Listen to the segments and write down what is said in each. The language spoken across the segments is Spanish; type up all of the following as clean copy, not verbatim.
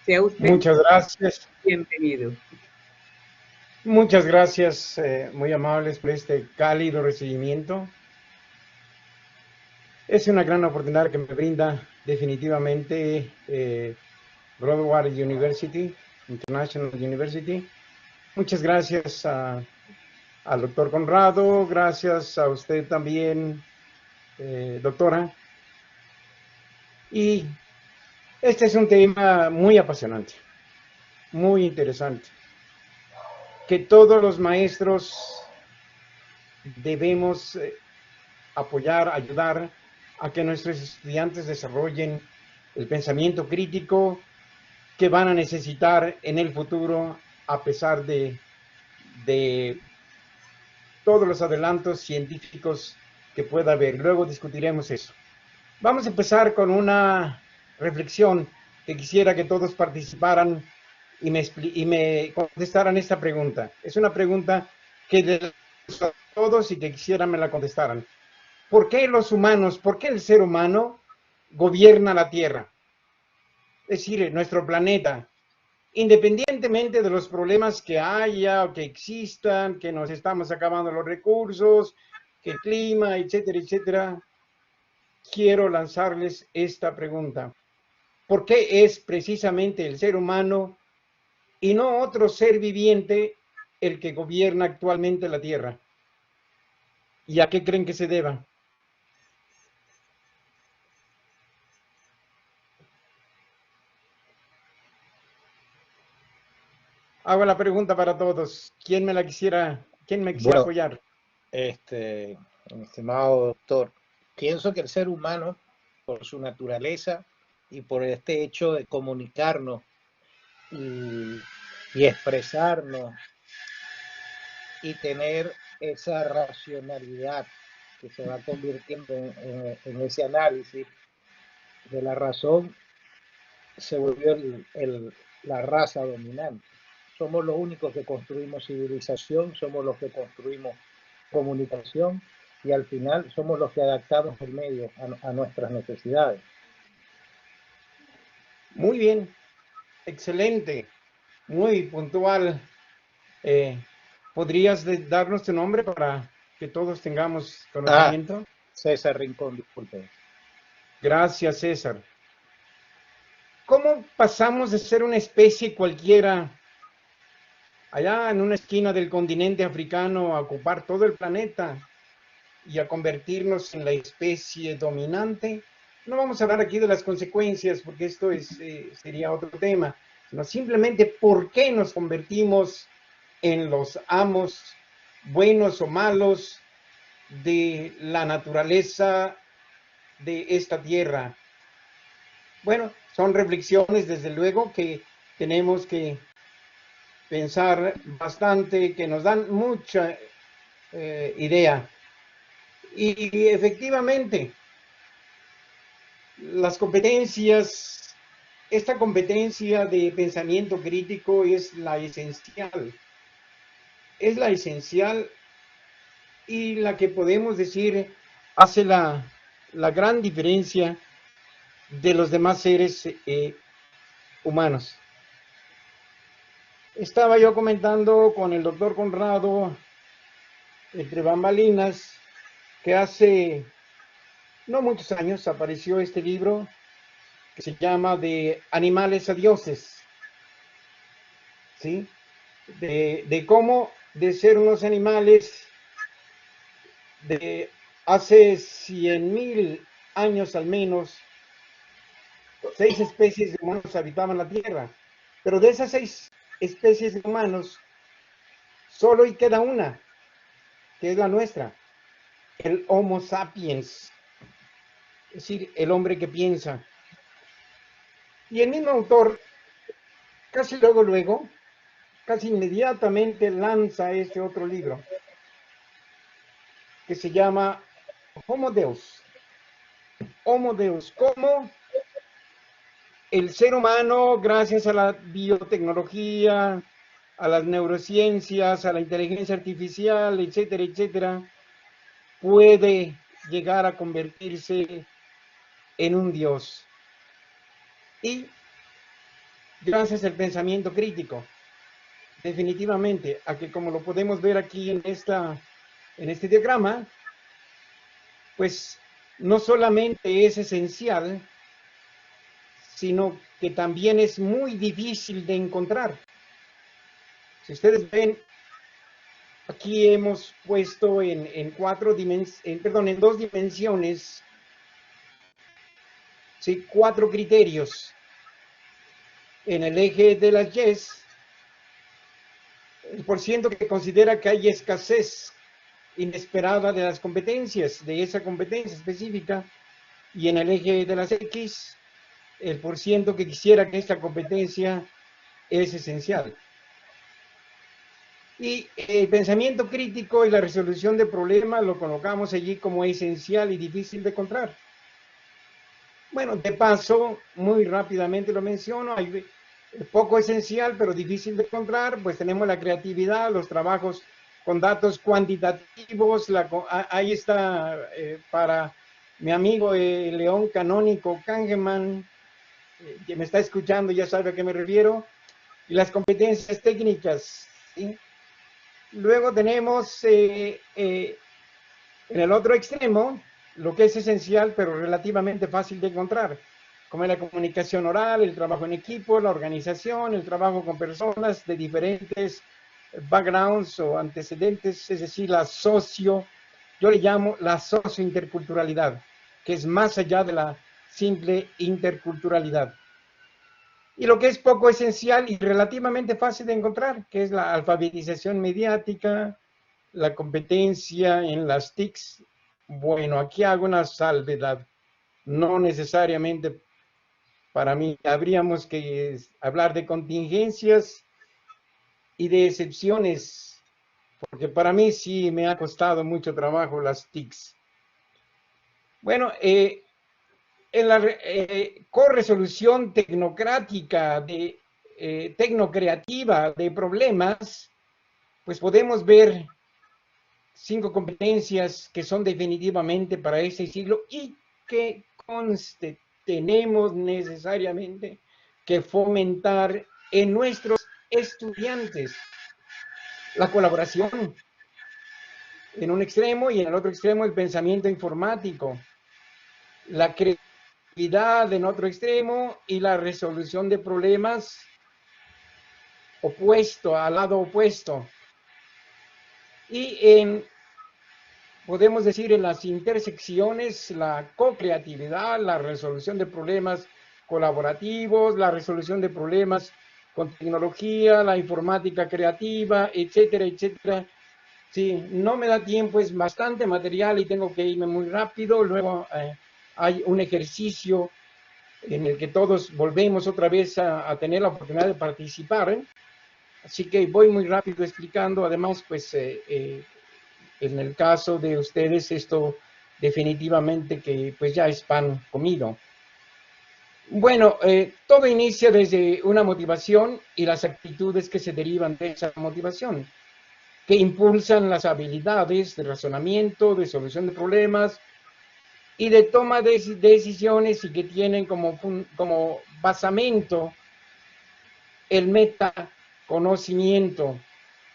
Sea usted Muchas gracias. bienvenido. Muchas gracias, muy amables por este cálido recibimiento. Es una gran oportunidad que me brinda definitivamente Broward University, International University. Muchas gracias al doctor Conrado, gracias a usted también, doctora. Y este es un tema muy apasionante, muy interesante, que todos los maestros debemos apoyar, ayudar a que nuestros estudiantes desarrollen el pensamiento crítico que van a necesitar en el futuro a pesar de todos los adelantos científicos que pueda haber. Luego discutiremos eso. Vamos a empezar con una reflexión que quisiera que todos participaran y me contestaran esta pregunta. Es una pregunta que de todos y que quisiera me la contestaran. ¿Por qué los humanos, por qué el ser humano gobierna la Tierra? Es decir, nuestro planeta, independientemente de los problemas que haya o que existan, que nos estamos acabando los recursos, que el clima, etcétera, etcétera, quiero lanzarles esta pregunta. ¿Por qué es precisamente el ser humano y no otro ser viviente el que gobierna actualmente la Tierra? ¿Y a qué creen que se deba? Hago la pregunta para todos. ¿Quién me quisiera Bueno, apoyar? mi estimado doctor, pienso que el ser humano, por su naturaleza y por este hecho de comunicarnos y, y expresarnos y tener esa racionalidad que se va convirtiendo en ese análisis de la razón, se volvió la raza dominante. Somos los únicos que construimos civilización, somos los que construimos comunicación y al final somos los que adaptamos el medio a nuestras necesidades. Muy bien, excelente, muy puntual. Eh, ¿Podrías darnos tu nombre para que todos tengamos Ah, conocimiento? César Rincón, disculpe. Gracias, César. ¿Cómo pasamos de ser una especie cualquiera allá en una esquina del continente africano a ocupar todo el planeta y a convertirnos en la especie dominante? No vamos a hablar aquí de las consecuencias porque esto sería otro tema, sino simplemente por qué nos convertimos en los amos, buenos o malos, de la naturaleza de esta tierra. Bueno, son reflexiones desde luego que tenemos que pensar bastante, que nos dan mucha idea. Y efectivamente, las competencias, esta competencia de pensamiento crítico es la esencial y la que podemos decir hace la gran diferencia de los demás seres humanos. Estaba yo comentando con el doctor Conrado, entre bambalinas, que hace no muchos años apareció este libro que se llama De animales a dioses, ¿sí? De cómo de ser unos animales de hace 100,000 años al menos, 6 especies de humanos habitaban la Tierra, pero de esas 6 especies de humanos, solo y queda una, que es la nuestra, el Homo sapiens, es decir, el hombre que piensa. Y el mismo autor, casi luego, casi inmediatamente lanza este otro libro, que se llama Homo Deus. Homo Deus, cómo el ser humano, gracias a la biotecnología, a las neurociencias, a la inteligencia artificial, etcétera, etcétera, puede llegar a convertirse en un dios. Y gracias al pensamiento crítico. Definitivamente, a que como lo podemos ver aquí en este diagrama, pues no solamente es esencial, sino que también es muy difícil de encontrar. Si ustedes ven, aquí hemos puesto en dos dimensiones, ¿sí? 4 criterios. En el eje de las Yes, el porciento que considera que hay escasez inesperada de las competencias, de esa competencia específica, y en el eje de las X, el porciento que quisiera que esta competencia es esencial. Y el pensamiento crítico y la resolución de problemas lo colocamos allí como esencial y difícil de encontrar. Bueno, de paso, muy rápidamente lo menciono, hay poco esencial, pero difícil de encontrar, pues tenemos la creatividad, los trabajos con datos cuantitativos, ahí está para mi amigo León Canónico Kahneman, que me está escuchando ya sabe a qué me refiero, y las competencias técnicas, ¿sí? Luego tenemos en el otro extremo lo que es esencial, pero relativamente fácil de encontrar, como es la comunicación oral, el trabajo en equipo, la organización, el trabajo con personas de diferentes backgrounds o antecedentes, es decir, yo le llamo la sociointerculturalidad, que es más allá de la simple interculturalidad. Y lo que es poco esencial y relativamente fácil de encontrar, que es la alfabetización mediática, la competencia en las TICs. Bueno, aquí hago una salvedad. No necesariamente para mí habríamos que hablar de contingencias y de excepciones, porque para mí sí me ha costado mucho trabajo las TICs. Bueno, en la corresolución tecnocrática, tecnocreativa de problemas, pues podemos ver 5 competencias que son definitivamente para este siglo y que conste, tenemos necesariamente que fomentar en nuestros estudiantes la colaboración en un extremo y en el otro extremo el pensamiento informático, la creatividad en otro extremo y la resolución de problemas al lado opuesto. Y podemos decir en las intersecciones, la co-creatividad, la resolución de problemas colaborativos, la resolución de problemas con tecnología, la informática creativa, etcétera, etcétera. Sí, no me da tiempo, es bastante material y tengo que irme muy rápido. Luego hay un ejercicio en el que todos volvemos otra vez a tener la oportunidad de participar. Así que voy muy rápido explicando. Además, pues en el caso de ustedes, esto definitivamente que pues ya es pan comido. Bueno, todo inicia desde una motivación y las actitudes que se derivan de esa motivación, que impulsan las habilidades de razonamiento, de solución de problemas y de toma de decisiones y que tienen como basamento el metaconocimiento.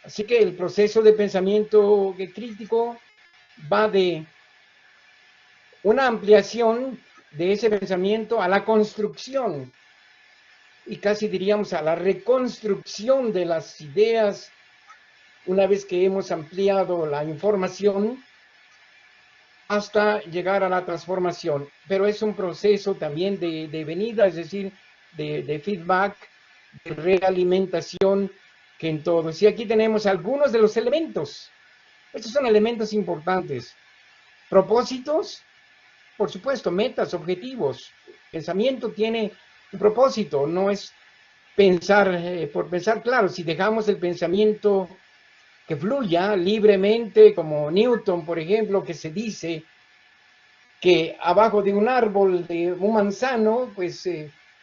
Así que el proceso de pensamiento crítico va de una ampliación de ese pensamiento a la construcción y casi diríamos a la reconstrucción de las ideas una vez que hemos ampliado la información hasta llegar a la transformación. Pero es un proceso también de venida, es decir, de feedback, de realimentación, que en todos. Y aquí tenemos algunos de los elementos. Estos son elementos importantes. Propósitos, por supuesto, metas, objetivos. Pensamiento tiene un propósito, no es pensar por pensar. Claro, si dejamos el pensamiento que fluya libremente, como Newton, por ejemplo, que se dice que abajo de un árbol, de un manzano, pues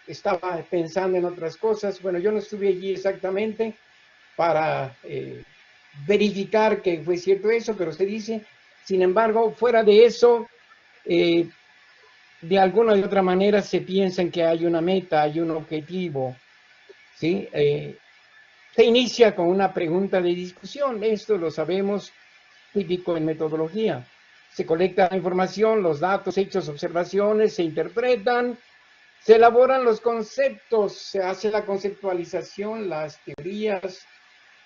estaba pensando en otras cosas. Bueno, yo no estuve allí exactamente para verificar que fue cierto eso, pero se dice, sin embargo, fuera de eso, de alguna u otra manera se piensa en que hay una meta, hay un objetivo. ¿sí? Se inicia con una pregunta de discusión, esto lo sabemos, típico en metodología. Se colecta la información, los datos, hechos, observaciones, se interpretan, se elaboran los conceptos, se hace la conceptualización, las teorías,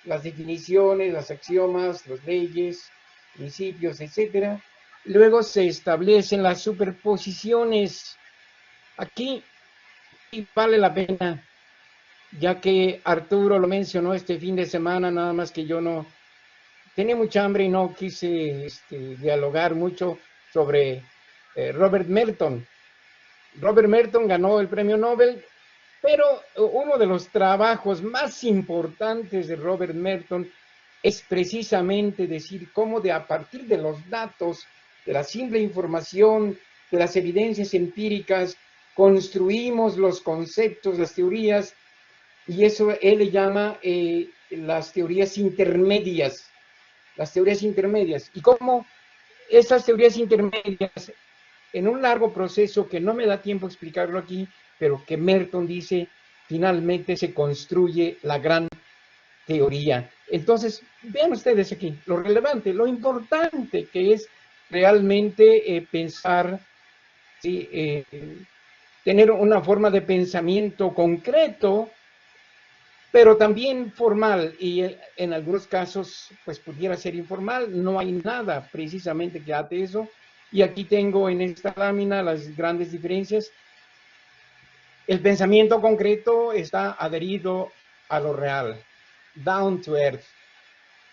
las definiciones, las axiomas, las leyes, principios, etcétera. Luego se establecen las superposiciones. Aquí vale la pena, ya que Arturo lo mencionó este fin de semana, nada más que yo no tenía mucha hambre y no quise dialogar mucho sobre Robert Merton. Robert Merton ganó el premio Nobel, pero uno de los trabajos más importantes de Robert Merton es precisamente decir cómo a partir de los datos, de la simple información, de las evidencias empíricas, construimos los conceptos, las teorías, y eso él le llama las teorías intermedias. Las teorías intermedias. Y cómo esas teorías intermedias, en un largo proceso que no me da tiempo explicarlo aquí, pero que Merton dice, finalmente se construye la gran teoría. Entonces, vean ustedes aquí lo relevante, lo importante que es realmente pensar, ¿sí? Tener una forma de pensamiento concreto, pero también formal, y en algunos casos pues pudiera ser informal. No hay nada precisamente que ate eso, y aquí tengo en esta lámina las grandes diferencias. El pensamiento concreto está adherido a lo real, down to earth,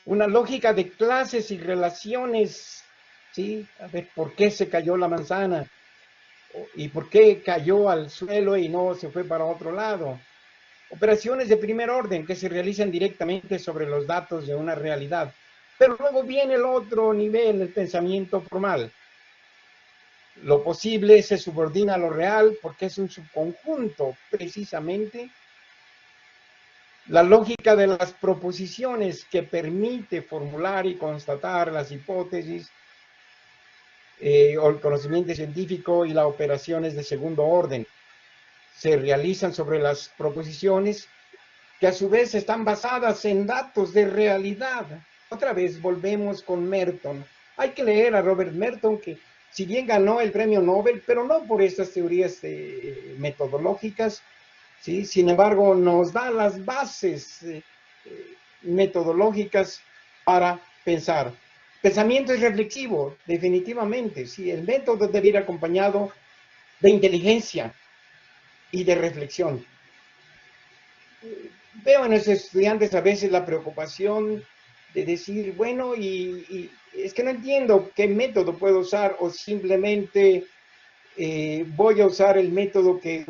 una lógica de clases y relaciones, ¿sí? A ver, ¿por qué se cayó la manzana? ¿Y por qué cayó al suelo y no se fue para otro lado? Operaciones de primer orden que se realizan directamente sobre los datos de una realidad. Pero luego viene el otro nivel, el pensamiento formal. Lo posible se subordina a lo real porque es un subconjunto, precisamente. La lógica de las proposiciones que permite formular y constatar las hipótesis, o el conocimiento científico, y las operaciones de segundo orden se realizan sobre las proposiciones que a su vez están basadas en datos de realidad. Otra vez volvemos con Merton. Hay que leer a Robert Merton, que si bien ganó el premio Nobel, pero no por estas teorías metodológicas, ¿sí? Sin embargo, nos da las bases metodológicas para pensar. Pensamiento es reflexivo, definitivamente. ¿Sí? El método debe ir acompañado de inteligencia y de reflexión. Veo en los estudiantes a veces la preocupación de decir, bueno, y es que no entiendo qué método puedo usar, o simplemente voy a usar el método que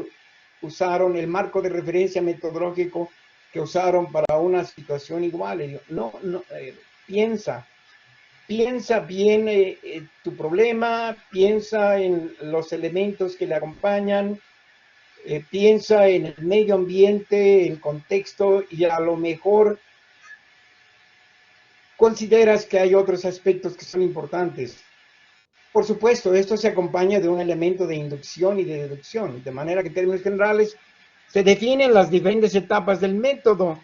usaron, el marco de referencia metodológico que usaron para una situación igual. Y digo, no, piensa bien tu problema, piensa en los elementos que le acompañan, piensa en el medio ambiente, el contexto, y a lo mejor consideras que hay otros aspectos que son importantes. Por supuesto, esto se acompaña de un elemento de inducción y de deducción, de manera que en términos generales se definen las diferentes etapas del método,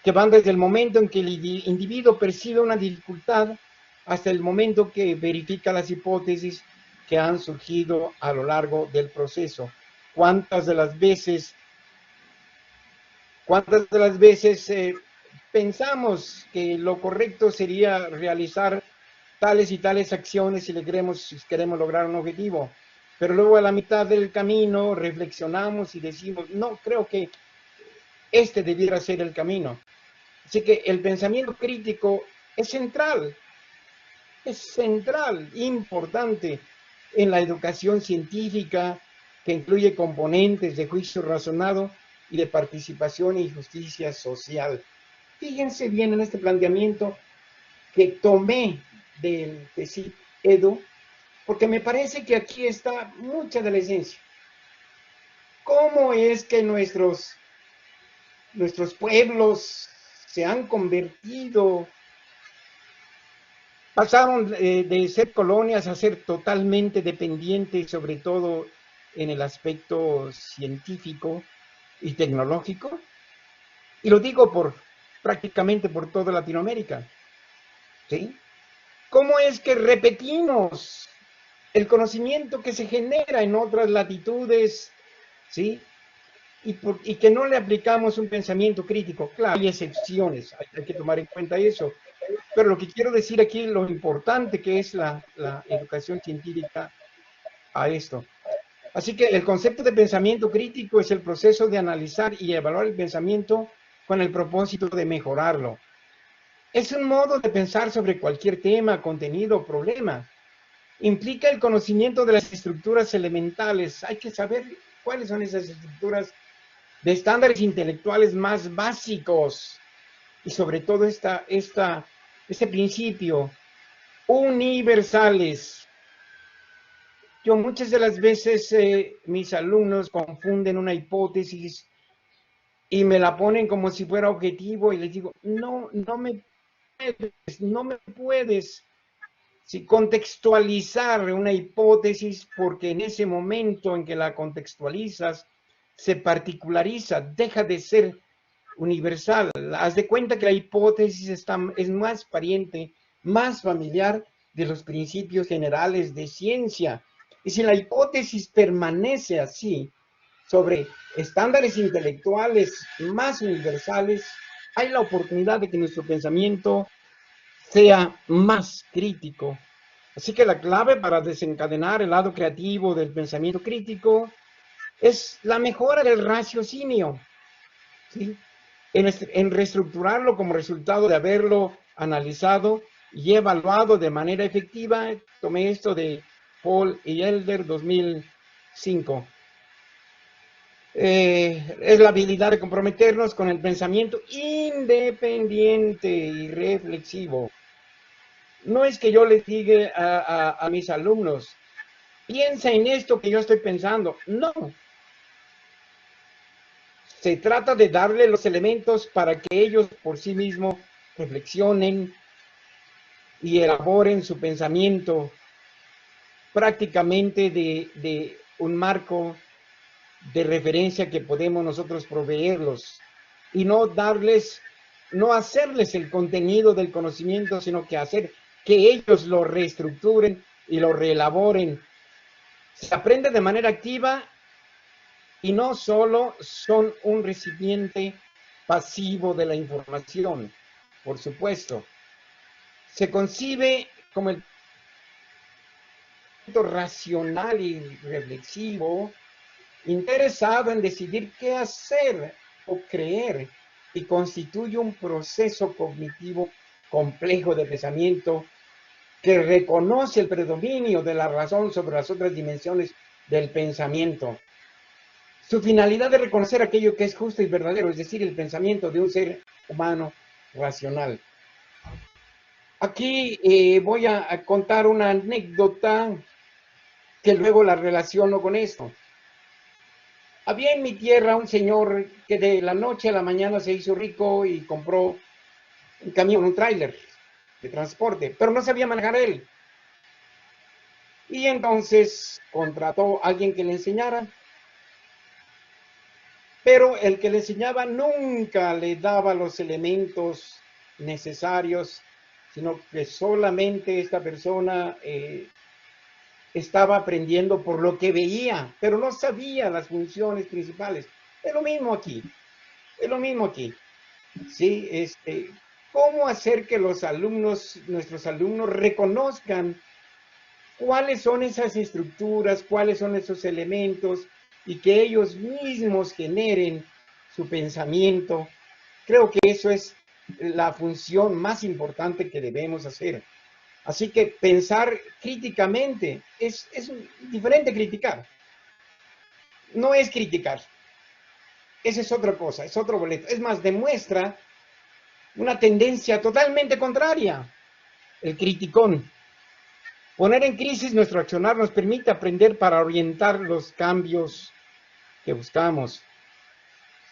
que van desde el momento en que el individuo percibe una dificultad hasta el momento que verifica las hipótesis que han surgido a lo largo del proceso. ¿Cuántas de las veces pensamos que lo correcto sería realizar tales y tales acciones si queremos lograr un objetivo? Pero luego a la mitad del camino reflexionamos y decimos, no, creo que este debiera ser el camino. Así que el pensamiento crítico es central, importante en la educación científica, que incluye componentes de juicio razonado y de participación y justicia social. Fíjense bien en este planteamiento que tomé del CSIC Edu, porque me parece que aquí está mucha de la esencia. ¿Cómo es que nuestros pueblos se han convertido, pasaron de ser colonias a ser totalmente dependientes, sobre todo en el aspecto científico y tecnológico? Y lo digo prácticamente por toda Latinoamérica. ¿Sí? ¿Cómo es que repetimos el conocimiento que se genera en otras latitudes? ¿Sí? Y que no le aplicamos un pensamiento crítico. Claro, hay excepciones, hay que tomar en cuenta eso. Pero lo que quiero decir aquí, lo importante que es la educación científica a esto. Así que el concepto de pensamiento crítico es el proceso de analizar y evaluar el pensamiento con el propósito de mejorarlo. Es un modo de pensar sobre cualquier tema, contenido o problema. Implica el conocimiento de las estructuras elementales. Hay que saber cuáles son esas estructuras de estándares intelectuales más básicos. Y sobre todo este principio, universales. Yo muchas de las veces mis alumnos confunden una hipótesis y me la ponen como si fuera objetivo y les digo, no, no me puedes contextualizar una hipótesis porque en ese momento en que la contextualizas se particulariza, deja de ser universal. Haz de cuenta que la hipótesis es más pariente, más familiar de los principios generales de ciencia. Y si la hipótesis permanece así, sobre estándares intelectuales más universales, hay la oportunidad de que nuestro pensamiento sea más crítico. Así que la clave para desencadenar el lado creativo del pensamiento crítico es la mejora del raciocinio, ¿sí? En reestructurarlo como resultado de haberlo analizado y evaluado de manera efectiva. Tomé esto de Paul y Elder 2005. Es la habilidad de comprometernos con el pensamiento independiente y reflexivo. No es que yo les diga a mis alumnos, piensa en esto que yo estoy pensando. No. Se trata de darle los elementos para que ellos por sí mismos reflexionen y elaboren su pensamiento prácticamente de un marco de referencia que podemos nosotros proveerlos y no hacerles el contenido del conocimiento, sino que hacer que ellos lo reestructuren y lo reelaboren. Se aprende de manera activa y no solo son un recipiente pasivo de la información, por supuesto. Se concibe como el racional y reflexivo, interesado en decidir qué hacer o creer, y constituye un proceso cognitivo complejo de pensamiento que reconoce el predominio de la razón sobre las otras dimensiones del pensamiento. Su finalidad es reconocer aquello que es justo y verdadero, es decir, el pensamiento de un ser humano racional. Aquí voy a contar una anécdota que luego la relaciono con esto. Había en mi tierra un señor que de la noche a la mañana se hizo rico y compró un camión, un tráiler de transporte, pero no sabía manejar él. Y entonces contrató a alguien que le enseñara, pero el que le enseñaba nunca le daba los elementos necesarios, sino que solamente esta persona estaba aprendiendo por lo que veía, pero no sabía las funciones principales. Es lo mismo aquí, es lo mismo aquí. ¿Sí? ¿Cómo hacer que los alumnos, nuestros alumnos, reconozcan cuáles son esas estructuras, cuáles son esos elementos y que ellos mismos generen su pensamiento? Creo que eso es la función más importante que debemos hacer. Así que pensar críticamente es diferente criticar. No es criticar. Esa es otra cosa, es otro boleto. Es más, demuestra una tendencia totalmente contraria, el criticón. Poner en crisis nuestro accionar nos permite aprender para orientar los cambios que buscamos.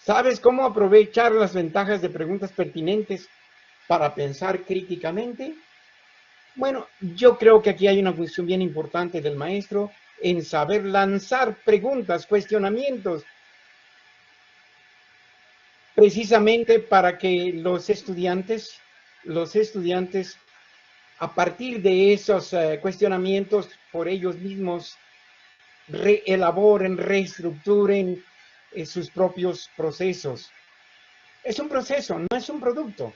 ¿Sabes cómo aprovechar las ventajas de preguntas pertinentes para pensar críticamente? Bueno, yo creo que aquí hay una función bien importante del maestro en saber lanzar preguntas, cuestionamientos, precisamente para que los estudiantes, a partir de esos cuestionamientos por ellos mismos, reelaboren, reestructuren sus propios procesos. Es un proceso, no es un producto,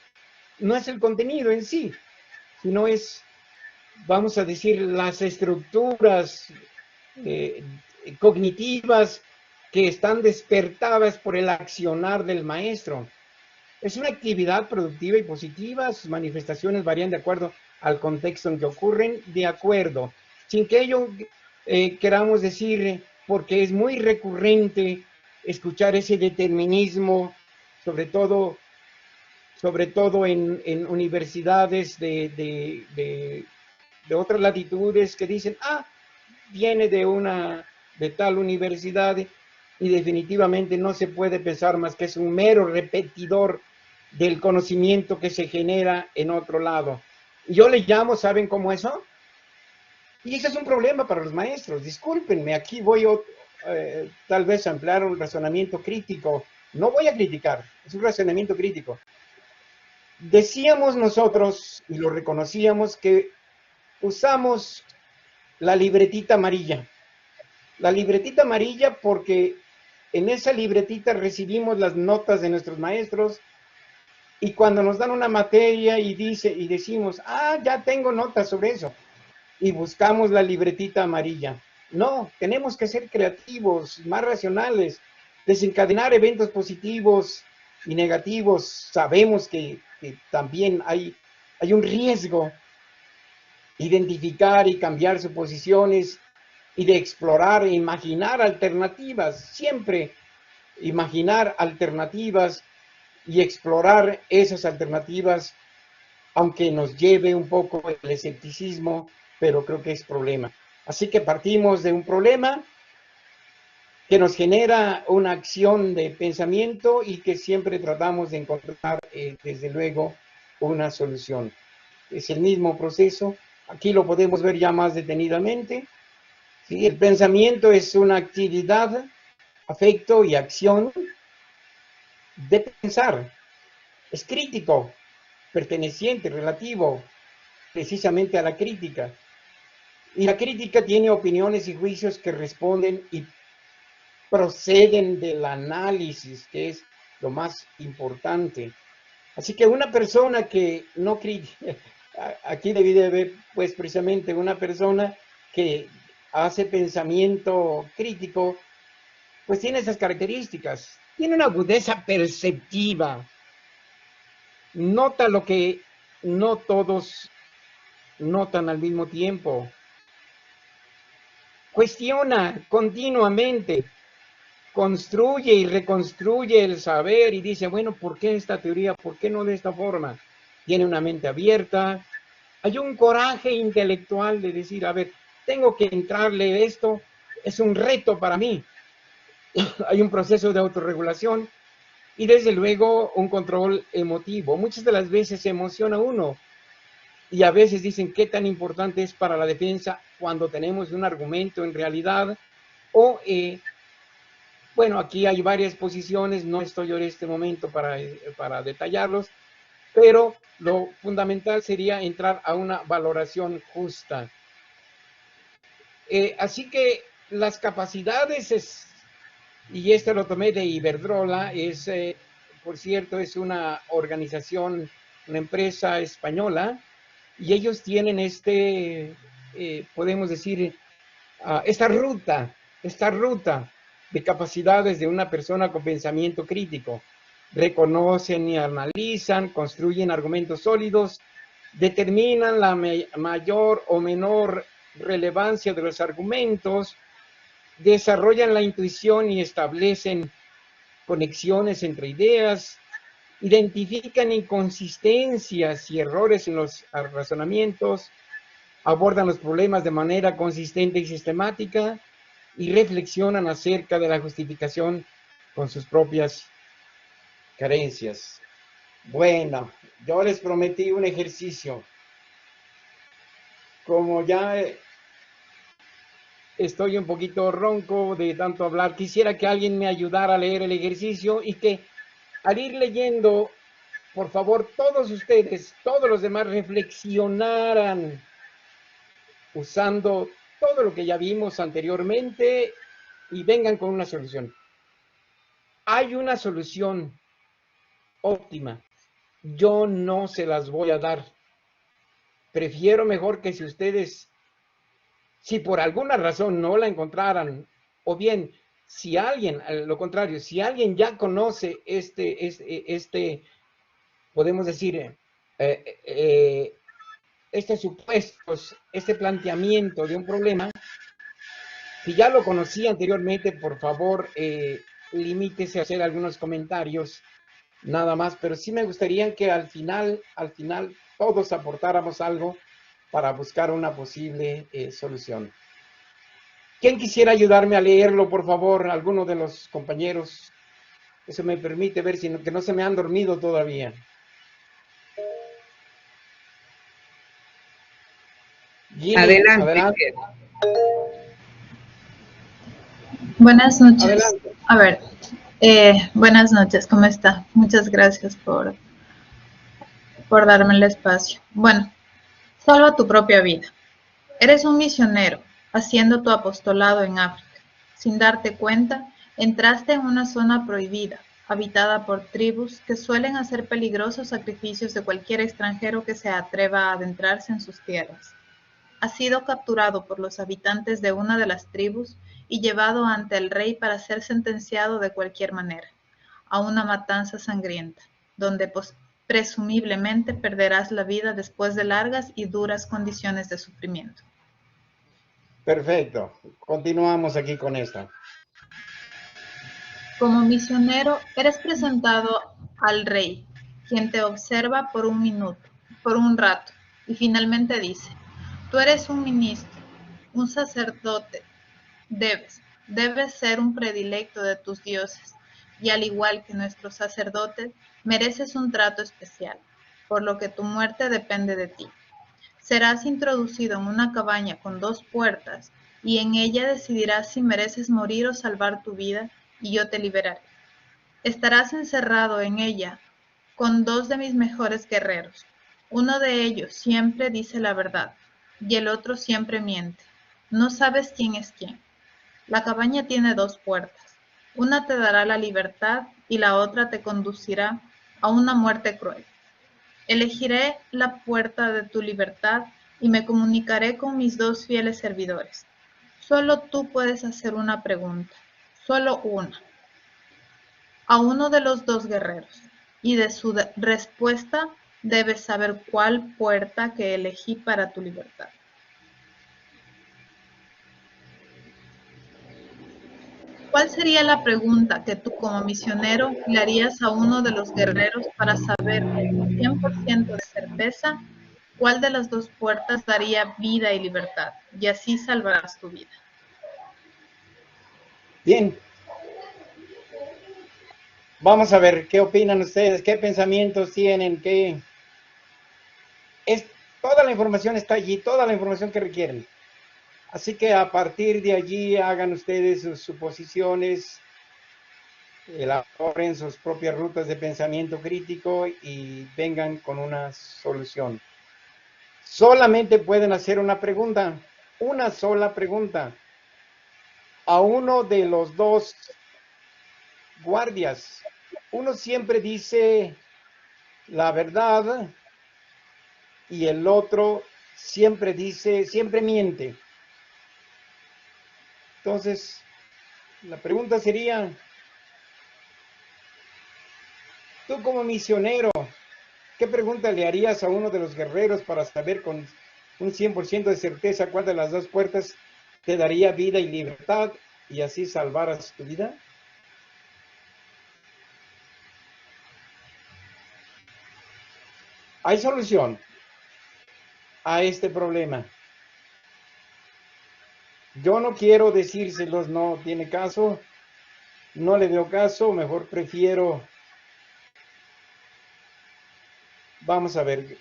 no es el contenido en sí, sino es, vamos a decir, las estructuras eh, cognitivas que están despertadas por el accionar del maestro. Es una actividad productiva y positiva, sus manifestaciones varían de acuerdo al contexto en que ocurren, de acuerdo, sin que ello queramos decir, porque es muy recurrente escuchar ese determinismo, sobre todo en universidades de otras latitudes que dicen, viene de tal universidad y definitivamente no se puede pensar más que es un mero repetidor del conocimiento que se genera en otro lado. Yo le llamo, ¿saben cómo eso? Y ese es un problema para los maestros. Discúlpenme, aquí voy tal vez a emplear un razonamiento crítico. No voy a criticar, es un razonamiento crítico. Decíamos nosotros, y lo reconocíamos, que usamos la libretita amarilla. La libretita amarilla porque en esa libretita recibimos las notas de nuestros maestros y cuando nos dan una materia y decimos, ya tengo notas sobre eso, y buscamos la libretita amarilla. No, tenemos que ser creativos, más racionales, desencadenar eventos positivos y negativos. Sabemos que también hay un riesgo, identificar y cambiar suposiciones y de explorar e imaginar alternativas, siempre imaginar alternativas y explorar esas alternativas, aunque nos lleve un poco el escepticismo, pero creo que es problema. Así que partimos de un problema que nos genera una acción de pensamiento y que siempre tratamos de encontrar, desde luego, una solución. Es el mismo proceso. Aquí lo podemos ver ya más detenidamente. ¿Sí? El pensamiento es una actividad, afecto y acción de pensar. Es crítico, perteneciente, relativo, precisamente a la crítica. Y la crítica tiene opiniones y juicios que responden y proceden del análisis, que es lo más importante. Así que una persona que no critica, aquí debe haber pues precisamente una persona que hace pensamiento crítico, pues tiene esas características, tiene una agudeza perceptiva, nota lo que no todos notan al mismo tiempo, cuestiona continuamente, construye y reconstruye el saber y dice, bueno, ¿por qué esta teoría? ¿Por qué no de esta forma? Tiene una mente abierta, hay un coraje intelectual de decir, a ver, tengo que entrarle esto, es un reto para mí. Hay un proceso de autorregulación y desde luego un control emotivo. Muchas de las veces se emociona uno y a veces dicen qué tan importante es para la defensa cuando tenemos un argumento en realidad o bueno, aquí hay varias posiciones, no estoy en este momento para detallarlos, pero lo fundamental sería entrar a una valoración justa. Así que las capacidades, y esto lo tomé de Iberdrola, por cierto, es una organización, una empresa española, y ellos tienen podemos decir, esta ruta de capacidades de una persona con pensamiento crítico. Reconocen y analizan, construyen argumentos sólidos, determinan la mayor o menor relevancia de los argumentos, desarrollan la intuición y establecen conexiones entre ideas, identifican inconsistencias y errores en los razonamientos, abordan los problemas de manera consistente y sistemática y reflexionan acerca de la justificación con sus propias carencias. Bueno, yo les prometí un ejercicio. Como ya estoy un poquito ronco de tanto hablar, quisiera que alguien me ayudara a leer el ejercicio y que al ir leyendo, por favor, todos ustedes, todos los demás, reflexionaran usando todo lo que ya vimos anteriormente y vengan con una solución. Hay una solución óptima. Yo no se las voy a dar. Prefiero mejor que si ustedes, si por alguna razón no la encontraran, o bien, si alguien, lo contrario, si alguien ya conoce podemos decir, estos supuestos, este planteamiento de un problema, si ya lo conocí anteriormente, por favor, limítese a hacer algunos comentarios, nada más, pero sí me gustaría que al final, todos aportáramos algo para buscar una posible solución. ¿Quién quisiera ayudarme a leerlo, por favor? ¿Alguno de los compañeros? Eso me permite ver que no se me han dormido todavía. Gili, Adelante. adelante. Buenas noches. Adelante. A ver, buenas noches, ¿cómo está? Muchas gracias por darme el espacio. Bueno, salva tu propia vida. Eres un misionero haciendo tu apostolado en África. Sin darte cuenta, entraste en una zona prohibida, habitada por tribus que suelen hacer peligrosos sacrificios de cualquier extranjero que se atreva a adentrarse en sus tierras. Has sido capturado por los habitantes de una de las tribus y llevado ante el rey para ser sentenciado de cualquier manera, a una matanza sangrienta, donde presumiblemente perderás la vida después de largas y duras condiciones de sufrimiento. Perfecto. Continuamos aquí con esta. Como misionero, eres presentado al rey, quien te observa por un rato, y finalmente dice: tú eres un ministro, un sacerdote, debes ser un predilecto de tus dioses, y al igual que nuestros sacerdotes, mereces un trato especial, por lo que tu muerte depende de ti. Serás introducido en una cabaña con 2 puertas, y en ella decidirás si mereces morir o salvar tu vida, y yo te liberaré. Estarás encerrado en ella con 2 de mis mejores guerreros. Uno de ellos siempre dice la verdad, y el otro siempre miente. No sabes quién es quién. La cabaña tiene 2 puertas. Una te dará la libertad y la otra te conducirá a una muerte cruel. Elegiré la puerta de tu libertad y me comunicaré con mis 2 fieles servidores. Solo tú puedes hacer una pregunta, solo una, a uno de los 2 guerreros, y de su respuesta debes saber cuál puerta que elegí para tu libertad. ¿Cuál sería la pregunta que tú como misionero le harías a uno de los guerreros para saber con 100% de certeza cuál de las 2 puertas daría vida y libertad, y así salvarás tu vida? Bien. Vamos a ver qué opinan ustedes, qué pensamientos tienen, toda la información está allí, toda la información que requieren. Así que a partir de allí hagan ustedes sus suposiciones, elaboren sus propias rutas de pensamiento crítico y vengan con una solución. Solamente pueden hacer una pregunta, una sola pregunta, a uno de los 2 guardias. Uno siempre dice la verdad y el otro siempre miente. Entonces, la pregunta sería, tú como misionero, ¿qué pregunta le harías a uno de los guerreros para saber con un 100% de certeza cuál de las 2 puertas te daría vida y libertad y así salvaras tu vida? Hay solución a este problema. Yo no quiero decírselos, no tiene caso, no le veo caso, mejor prefiero, vamos a ver,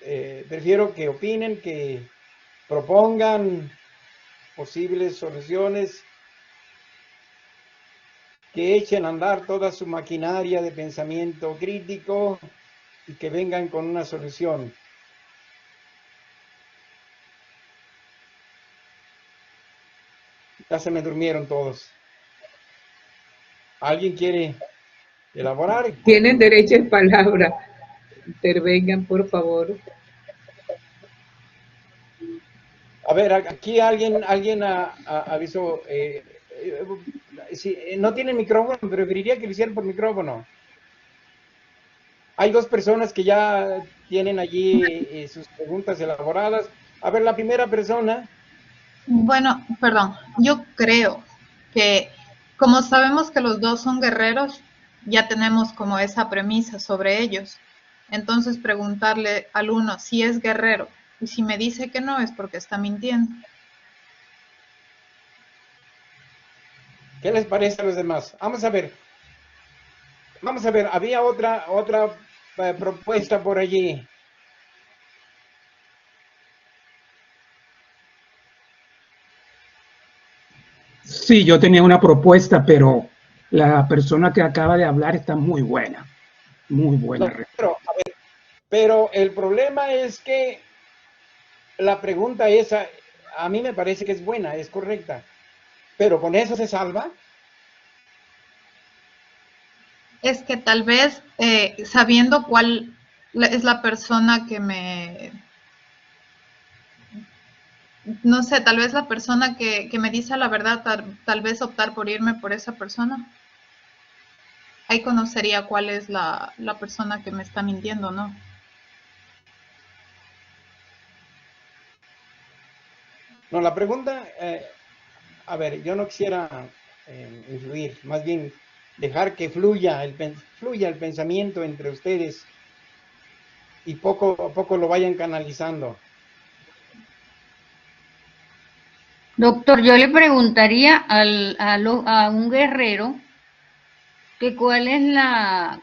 prefiero que opinen, que propongan posibles soluciones. que echen a andar toda su maquinaria de pensamiento crítico y que vengan con una solución. Ya se me durmieron todos. ¿Alguien quiere elaborar? Tienen derecho a palabra. Intervengan, por favor. A ver, aquí alguien avisó. No tiene micrófono, pero preferiría que lo hicieran por micrófono. Hay dos personas que ya tienen allí sus preguntas elaboradas. A ver, la primera persona. Bueno, perdón, yo creo que como sabemos que los dos son guerreros, ya tenemos como esa premisa sobre ellos. Entonces preguntarle al uno si es guerrero y si me dice que no es porque está mintiendo. ¿Qué les parece a los demás? Vamos a ver. Había otra propuesta por allí. Sí, yo tenía una propuesta, pero la persona que acaba de hablar está muy buena. Muy buena. No, pero el problema es que la pregunta esa, a mí me parece que es buena, es correcta. Pero ¿con eso se salva? Es que tal vez sabiendo cuál es la persona que no sé, tal vez la persona que me dice la verdad, tal vez optar por irme por esa persona. Ahí conocería cuál es la persona que me está mintiendo, ¿no? No, la pregunta, a ver, yo no quisiera influir, más bien dejar que fluya el pensamiento entre ustedes y poco a poco lo vayan canalizando. Doctor, yo le preguntaría a un guerrero que cuál es la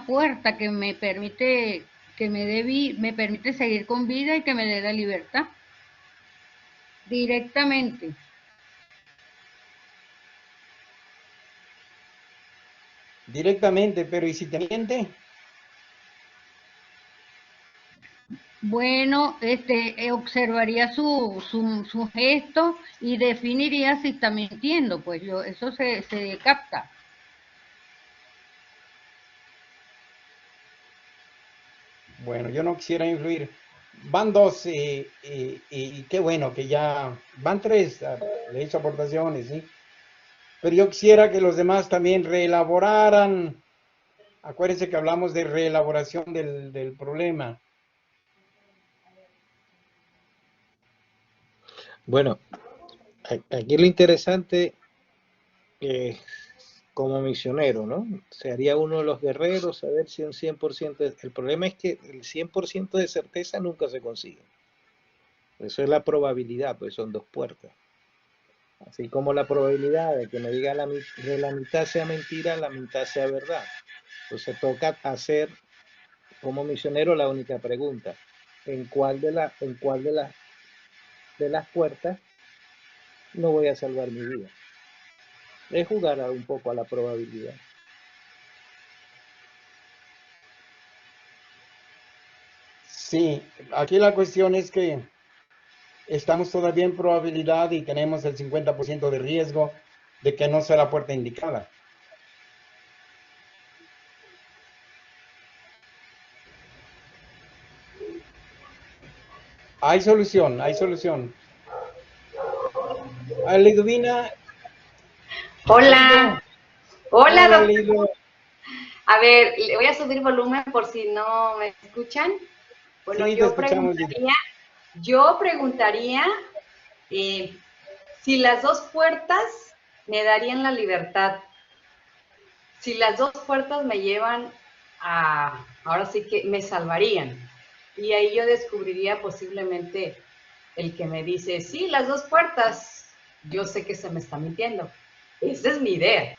puerta que me permite me permite seguir con vida y que me dé la libertad directamente. Directamente, pero ¿y si te miente? Bueno, observaría su gesto y definiría si está mintiendo, pues eso se capta. Bueno, yo no quisiera influir. Van dos y qué bueno que ya van tres, le he hecho aportaciones, ¿sí? Pero yo quisiera que los demás también reelaboraran. Acuérdense que hablamos de reelaboración del problema. Bueno, aquí lo interesante es como misionero, ¿no? Sería uno de los guerreros, saber si un 100%... El problema es que el 100% de certeza nunca se consigue. Eso es la probabilidad, pues son dos puertas. Así como la probabilidad de que me diga de la mitad sea mentira, la mitad sea verdad. Entonces toca hacer como misionero la única pregunta: ¿en cuál de las puertas no voy a salvar mi vida? Es jugar un poco a la probabilidad. Sí, aquí la cuestión es que estamos todavía en probabilidad y tenemos el 50% de riesgo de que no sea la puerta indicada. Hay solución, hay solución. Liduvina. Hola. Hola, Hola, doctor. Lidu. A ver, le voy a subir volumen por si no me escuchan. Bueno, Sí, te escuchamos, Lidu. yo preguntaría si las dos puertas me darían la libertad. Si las dos puertas me llevan ahora sí que me salvarían. Y ahí yo descubriría posiblemente el que me dice, sí, las dos puertas, yo sé que se me está mintiendo. Esa es mi idea.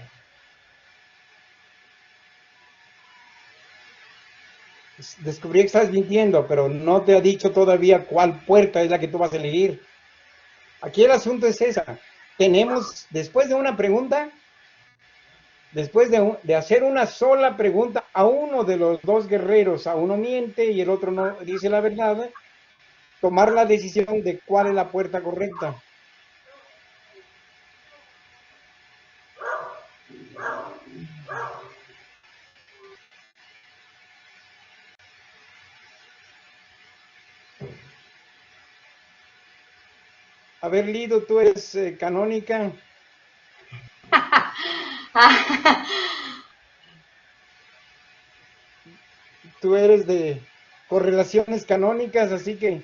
Descubrí que estás mintiendo, pero no te ha dicho todavía cuál puerta es la que tú vas a elegir. Aquí el asunto es esa. Tenemos, después de una pregunta, Después de hacer una sola pregunta a uno de los dos guerreros, a uno miente y el otro no dice la verdad, tomar la decisión de cuál es la puerta correcta. A ver, Lido, tú eres canónica. Tú eres de correlaciones canónicas, así que...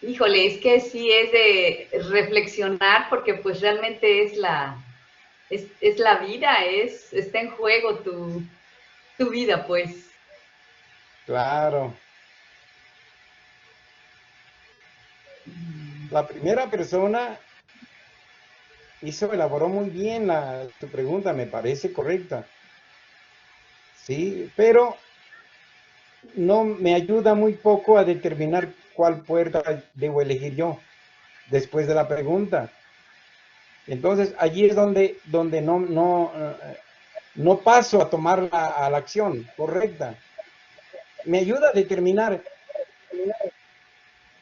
Híjole, es que sí es de reflexionar porque pues realmente es la vida, está en juego tu vida, pues. Claro. La primera persona elaboró muy bien tu pregunta, me parece correcta. Sí, pero no me ayuda muy poco a determinar cuál puerta debo elegir yo después de la pregunta. Entonces, allí es donde no paso a tomar a la acción correcta. Me ayuda a determinar.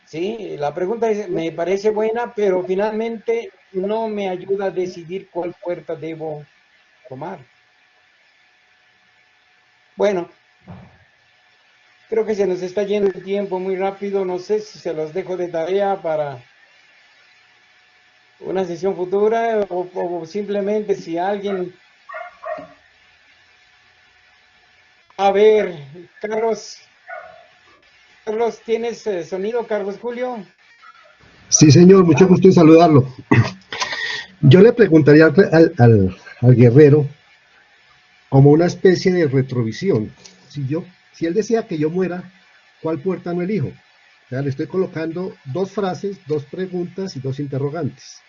Sí, la pregunta me parece buena, pero finalmente no me ayuda a decidir cuál puerta debo tomar. Bueno, creo que se nos está yendo el tiempo muy rápido. No sé si se los dejo de tarea para una sesión futura o simplemente si alguien... A ver, Carlos, ¿tienes sonido, Carlos Julio? Sí, señor, mucho gusto en saludarlo. Yo le preguntaría al guerrero como una especie de retrovisión. Si él decía que yo muera, ¿cuál puerta no elijo? O sea, le estoy colocando dos frases, dos preguntas y dos interrogantes.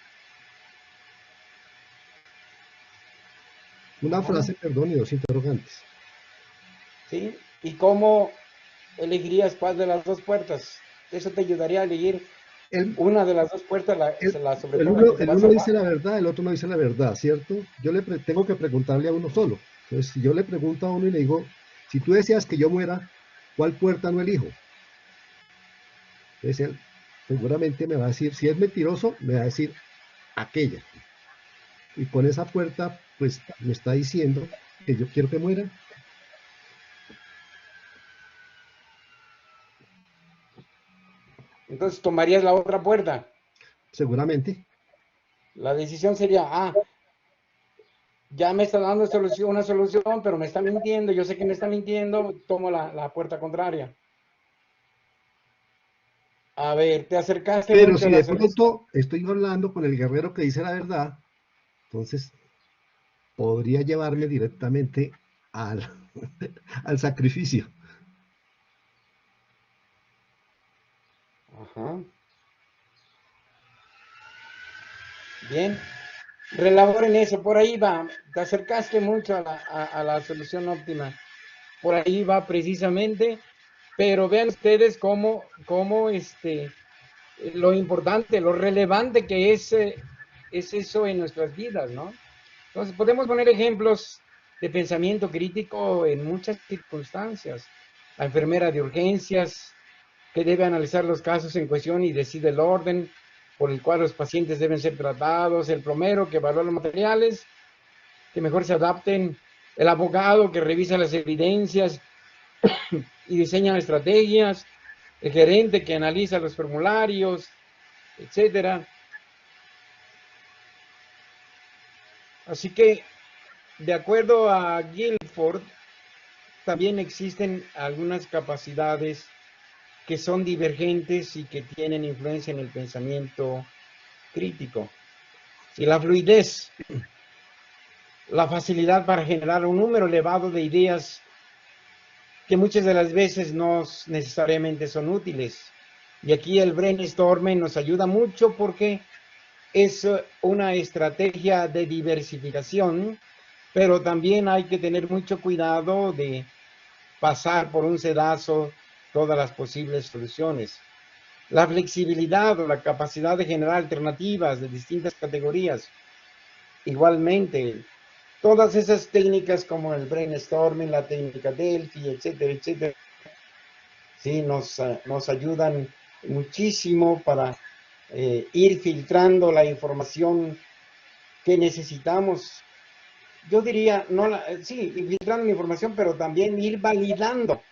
Una frase, perdón, y dos interrogantes. ¿Sí? ¿Y cómo elegirías cuál de las dos puertas? Eso te ayudaría a elegir una de las dos puertas, el uno dice la verdad, el otro no dice la verdad, ¿cierto? Yo tengo que preguntarle a uno solo. Entonces, si yo le pregunto a uno y le digo, si tú deseas que yo muera, ¿cuál puerta no elijo? Entonces él seguramente me va a decir, si es mentiroso, me va a decir aquella. Y con esa puerta, pues me está diciendo que yo quiero que muera. Entonces tomarías la otra puerta. Seguramente. La decisión sería, ya me está dando una solución, pero me está mintiendo, yo sé que me está mintiendo, tomo la puerta contraria. A ver, te acercaste pero mucho si a la de pronto estoy hablando con el guerrero que dice la verdad, entonces podría llevarme directamente al sacrificio. Ajá. Bien. Relaboren eso, por ahí va. Te acercaste mucho a la solución óptima. Por ahí va precisamente. Pero vean ustedes cómo lo importante, lo relevante que es eso en nuestras vidas, ¿no? Entonces podemos poner ejemplos de pensamiento crítico en muchas circunstancias. La enfermera de urgencias, que debe analizar los casos en cuestión y decide el orden por el cual los pacientes deben ser tratados, el plomero que evalúa los materiales que mejor se adapten, el abogado que revisa las evidencias y diseña estrategias, el gerente que analiza los formularios, etcétera. Así que, de acuerdo a Guilford, también existen algunas capacidades que son divergentes y que tienen influencia en el pensamiento crítico. Y la fluidez, la facilidad para generar un número elevado de ideas que muchas de las veces no necesariamente son útiles. Y aquí el brainstorming nos ayuda mucho porque es una estrategia de diversificación, pero también hay que tener mucho cuidado de pasar por un sedazo todas las posibles soluciones. La flexibilidad o la capacidad de generar alternativas de distintas categorías igualmente, todas esas técnicas como el brainstorming, la técnica Delphi, etcétera, etcétera, sí, nos ayudan muchísimo para ir filtrando la información que necesitamos. Yo diría, no sí, filtrando la información, pero también ir validando.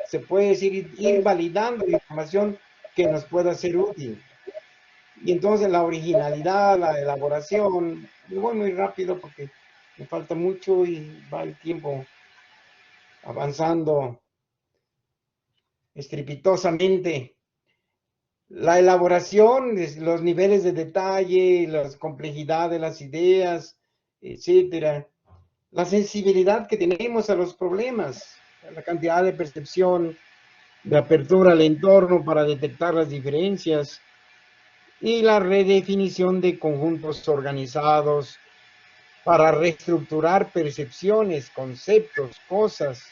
Se puede decir ir validando la información que nos pueda ser útil. Y entonces la originalidad, la elaboración, voy muy rápido porque me falta mucho y va el tiempo avanzando estrepitosamente. La elaboración, los niveles de detalle, la complejidad de las ideas, etcétera. La sensibilidad que tenemos a los problemas, la cantidad de percepción, de apertura al entorno para detectar las diferencias y la redefinición de conjuntos organizados para reestructurar percepciones, conceptos, cosas,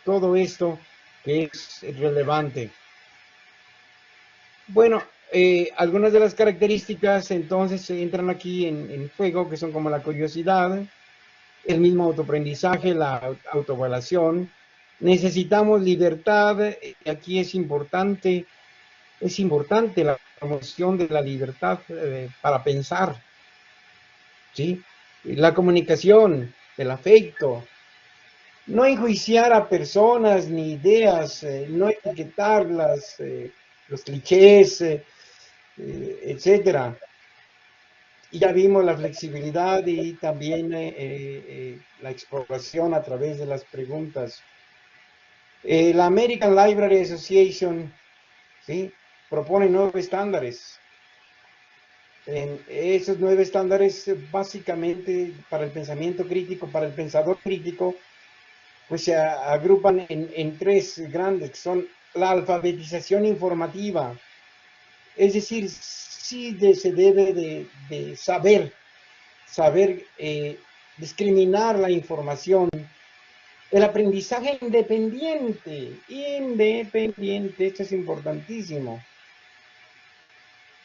todo esto que es relevante. Bueno, algunas de las características entonces entran aquí en juego, que son como la curiosidad, el mismo autoaprendizaje, la autoevaluación. Necesitamos libertad, aquí es importante la promoción de la libertad para pensar, ¿sí? La comunicación, el afecto, no enjuiciar a personas ni ideas, no etiquetarlas, los clichés, etcétera. Y ya vimos la flexibilidad y también la exploración a través de las preguntas. La American Library Association, ¿sí?, propone 9 estándares. Esos 9 estándares básicamente para el pensamiento crítico, para el pensador crítico, pues se agrupan en 3 grandes, que son la alfabetización informativa. Es decir, sí se debe de saber discriminar la información. El aprendizaje independiente, esto es importantísimo.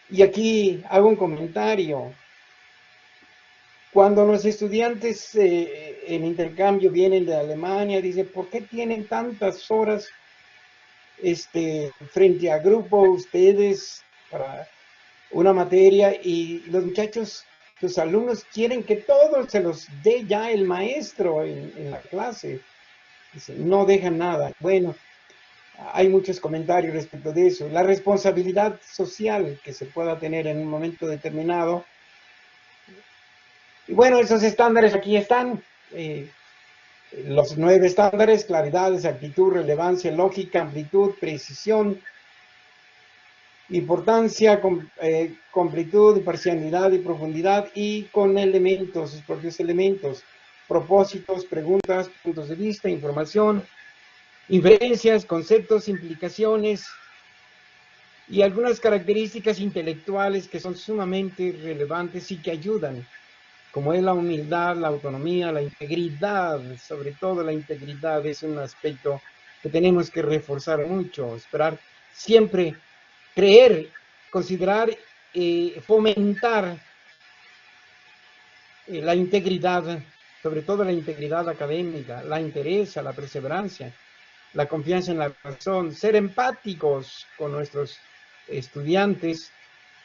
Y aquí hago un comentario. Cuando los estudiantes en intercambio vienen de Alemania, dicen, ¿por qué tienen tantas horas frente a grupo ustedes para una materia? Y los muchachos, sus alumnos, quieren que todos se los dé ya el maestro en la clase. Dicen, no dejan nada. Bueno, hay muchos comentarios respecto de eso. La responsabilidad social que se pueda tener en un momento determinado. Y bueno, esos estándares aquí están. Los 9 estándares: claridad, exactitud, relevancia, lógica, amplitud, precisión, importancia, completud, parcialidad y profundidad, y con elementos, sus propios elementos, propósitos, preguntas, puntos de vista, información, inferencias, conceptos, implicaciones y algunas características intelectuales que son sumamente relevantes y que ayudan, como es la humildad, la autonomía, la integridad. Sobre todo la integridad es un aspecto que tenemos que reforzar mucho, esperar siempre, creer, considerar, fomentar la integridad, sobre todo la integridad académica, la entereza, la perseverancia, la confianza en la razón, ser empáticos con nuestros estudiantes,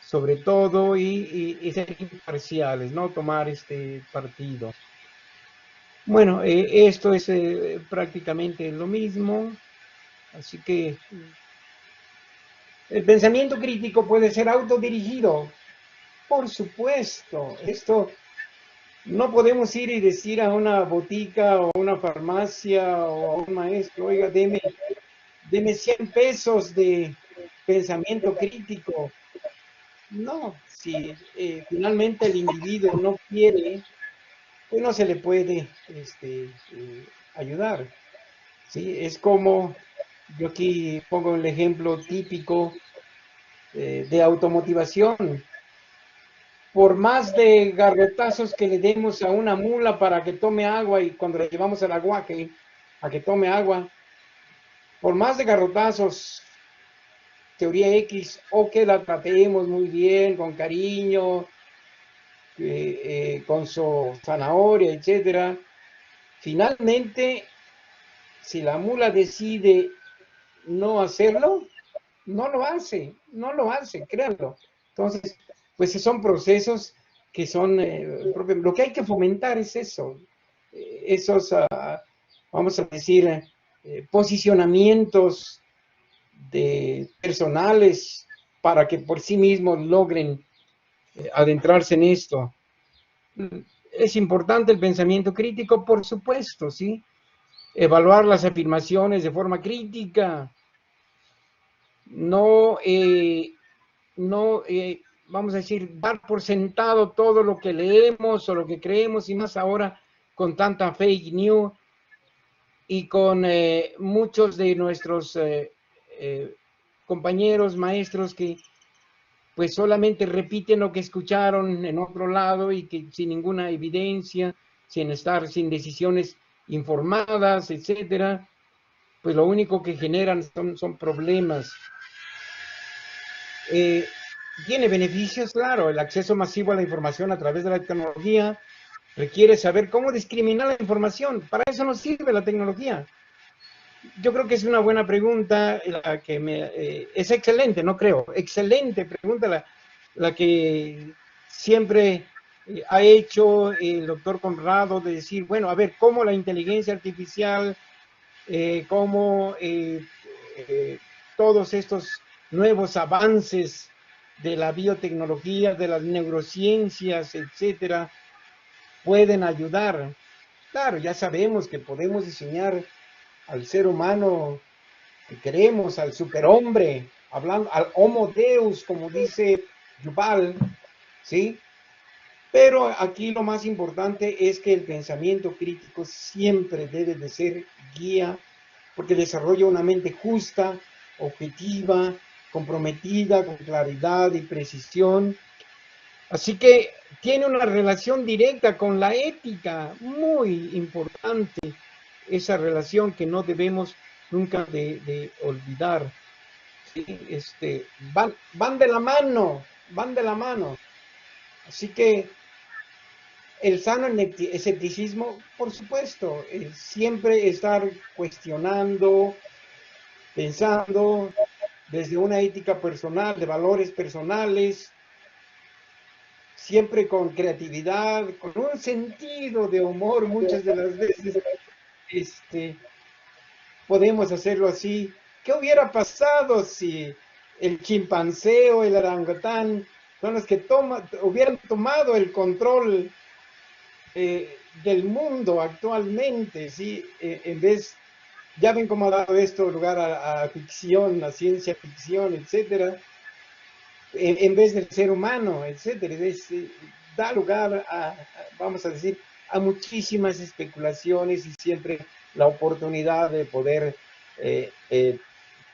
sobre todo, y ser imparciales, no tomar partido. Bueno, esto es prácticamente lo mismo, así que el pensamiento crítico puede ser autodirigido, por supuesto. Esto no podemos ir y decir a una botica o a una farmacia o a un maestro, oiga, deme 100 pesos de pensamiento crítico. No, si finalmente el individuo no quiere, pues no se le puede ayudar. ¿Sí? Es como, yo aquí pongo el ejemplo típico de automotivación. Por más de garrotazos que le demos a una mula para que tome agua, y cuando le llevamos al aguaje a que tome agua, por más de garrotazos, teoría X, o que la tratemos muy bien, con cariño, con su zanahoria, etcétera. Finalmente, si la mula decide no hacerlo, no lo hace, créanlo. Entonces, pues son procesos que son propios. Lo que hay que fomentar es eso, esos, vamos a decir, posicionamientos personales para que por sí mismos logren adentrarse en esto. Es importante el pensamiento crítico, por supuesto, ¿sí? Evaluar las afirmaciones de forma crítica, no, vamos a decir, dar por sentado todo lo que leemos o lo que creemos, y más ahora con tanta fake news y con muchos de nuestros compañeros, maestros que pues solamente repiten lo que escucharon en otro lado y que sin ninguna evidencia, sin decisiones informadas, etcétera, pues lo único que generan son problemas. Tiene beneficios, claro, el acceso masivo a la información a través de la tecnología requiere saber cómo discriminar la información. Para eso nos sirve la tecnología. Yo creo que es una buena pregunta, la que es excelente, no creo, excelente pregunta la que siempre ha hecho el doctor Conrado, de decir, bueno, a ver, cómo la inteligencia artificial, cómo todos estos nuevos avances de la biotecnología, de las neurociencias, etcétera, pueden ayudar. Claro, ya sabemos que podemos diseñar al ser humano que queremos, al superhombre, hablando al Homo Deus, como dice Yuval, ¿sí? Pero aquí lo más importante es que el pensamiento crítico siempre debe de ser guía, porque desarrolla una mente justa, objetiva, comprometida, con claridad y precisión. Así que tiene una relación directa con la ética, muy importante, esa relación que no debemos nunca de olvidar. ¿Sí? Van de la mano. Así que el sano escepticismo, por supuesto, siempre estar cuestionando, pensando desde una ética personal, de valores personales, siempre con creatividad, con un sentido de humor. Muchas de las veces podemos hacerlo así. ¿Qué hubiera pasado si el chimpancé o el orangután son los que hubieran tomado el control del mundo actualmente? ¿Sí? En vez, ya ven cómo ha dado esto lugar a ficción, a ciencia ficción, etcétera, en vez del ser humano, etcétera. Da lugar vamos a decir, a muchísimas especulaciones, y siempre la oportunidad de poder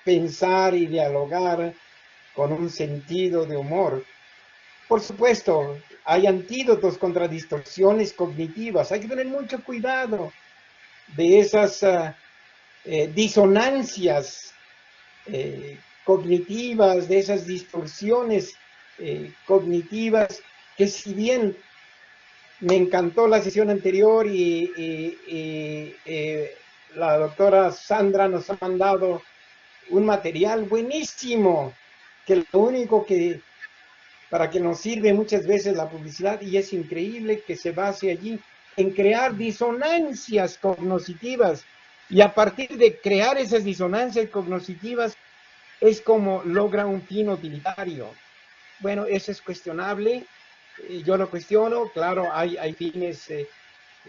pensar y dialogar con un sentido de humor. Por supuesto, hay antídotos contra distorsiones cognitivas. Hay que tener mucho cuidado de esas disonancias cognitivas, de esas distorsiones cognitivas, que si bien me encantó la sesión anterior y la doctora Sandra nos ha mandado un material buenísimo, que lo único que para que nos sirve muchas veces la publicidad, y es increíble que se base allí en crear disonancias cognitivas, y a partir de crear esas disonancias cognitivas es como logra un fin utilitario. Bueno, eso es cuestionable, yo lo cuestiono, claro, hay fines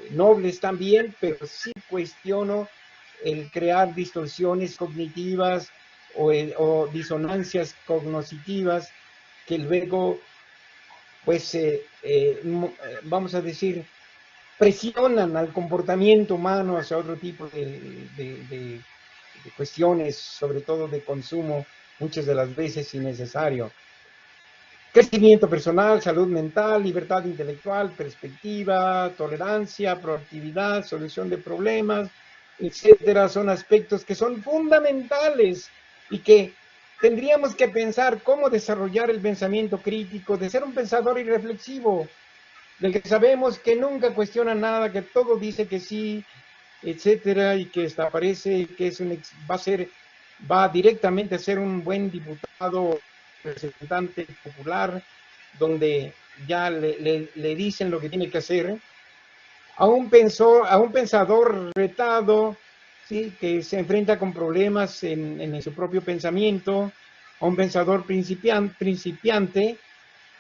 nobles también, pero sí cuestiono el crear distorsiones cognitivas o disonancias cognitivas que luego, pues, vamos a decir, presionan al comportamiento humano hacia otro tipo de cuestiones, sobre todo de consumo, muchas de las veces innecesario. Crecimiento personal, salud mental, libertad intelectual, perspectiva, tolerancia, proactividad, solución de problemas, etcétera, son aspectos que son fundamentales y que tendríamos que pensar cómo desarrollar el pensamiento crítico, de ser un pensador irreflexivo, del que sabemos que nunca cuestiona nada, que todo dice que sí, etcétera, y que parece que va directamente a ser un buen diputado, representante popular, donde ya le dicen lo que tiene que hacer, a un pensador retado, ¿sí?, que se enfrenta con problemas en su propio pensamiento, a un pensador principiante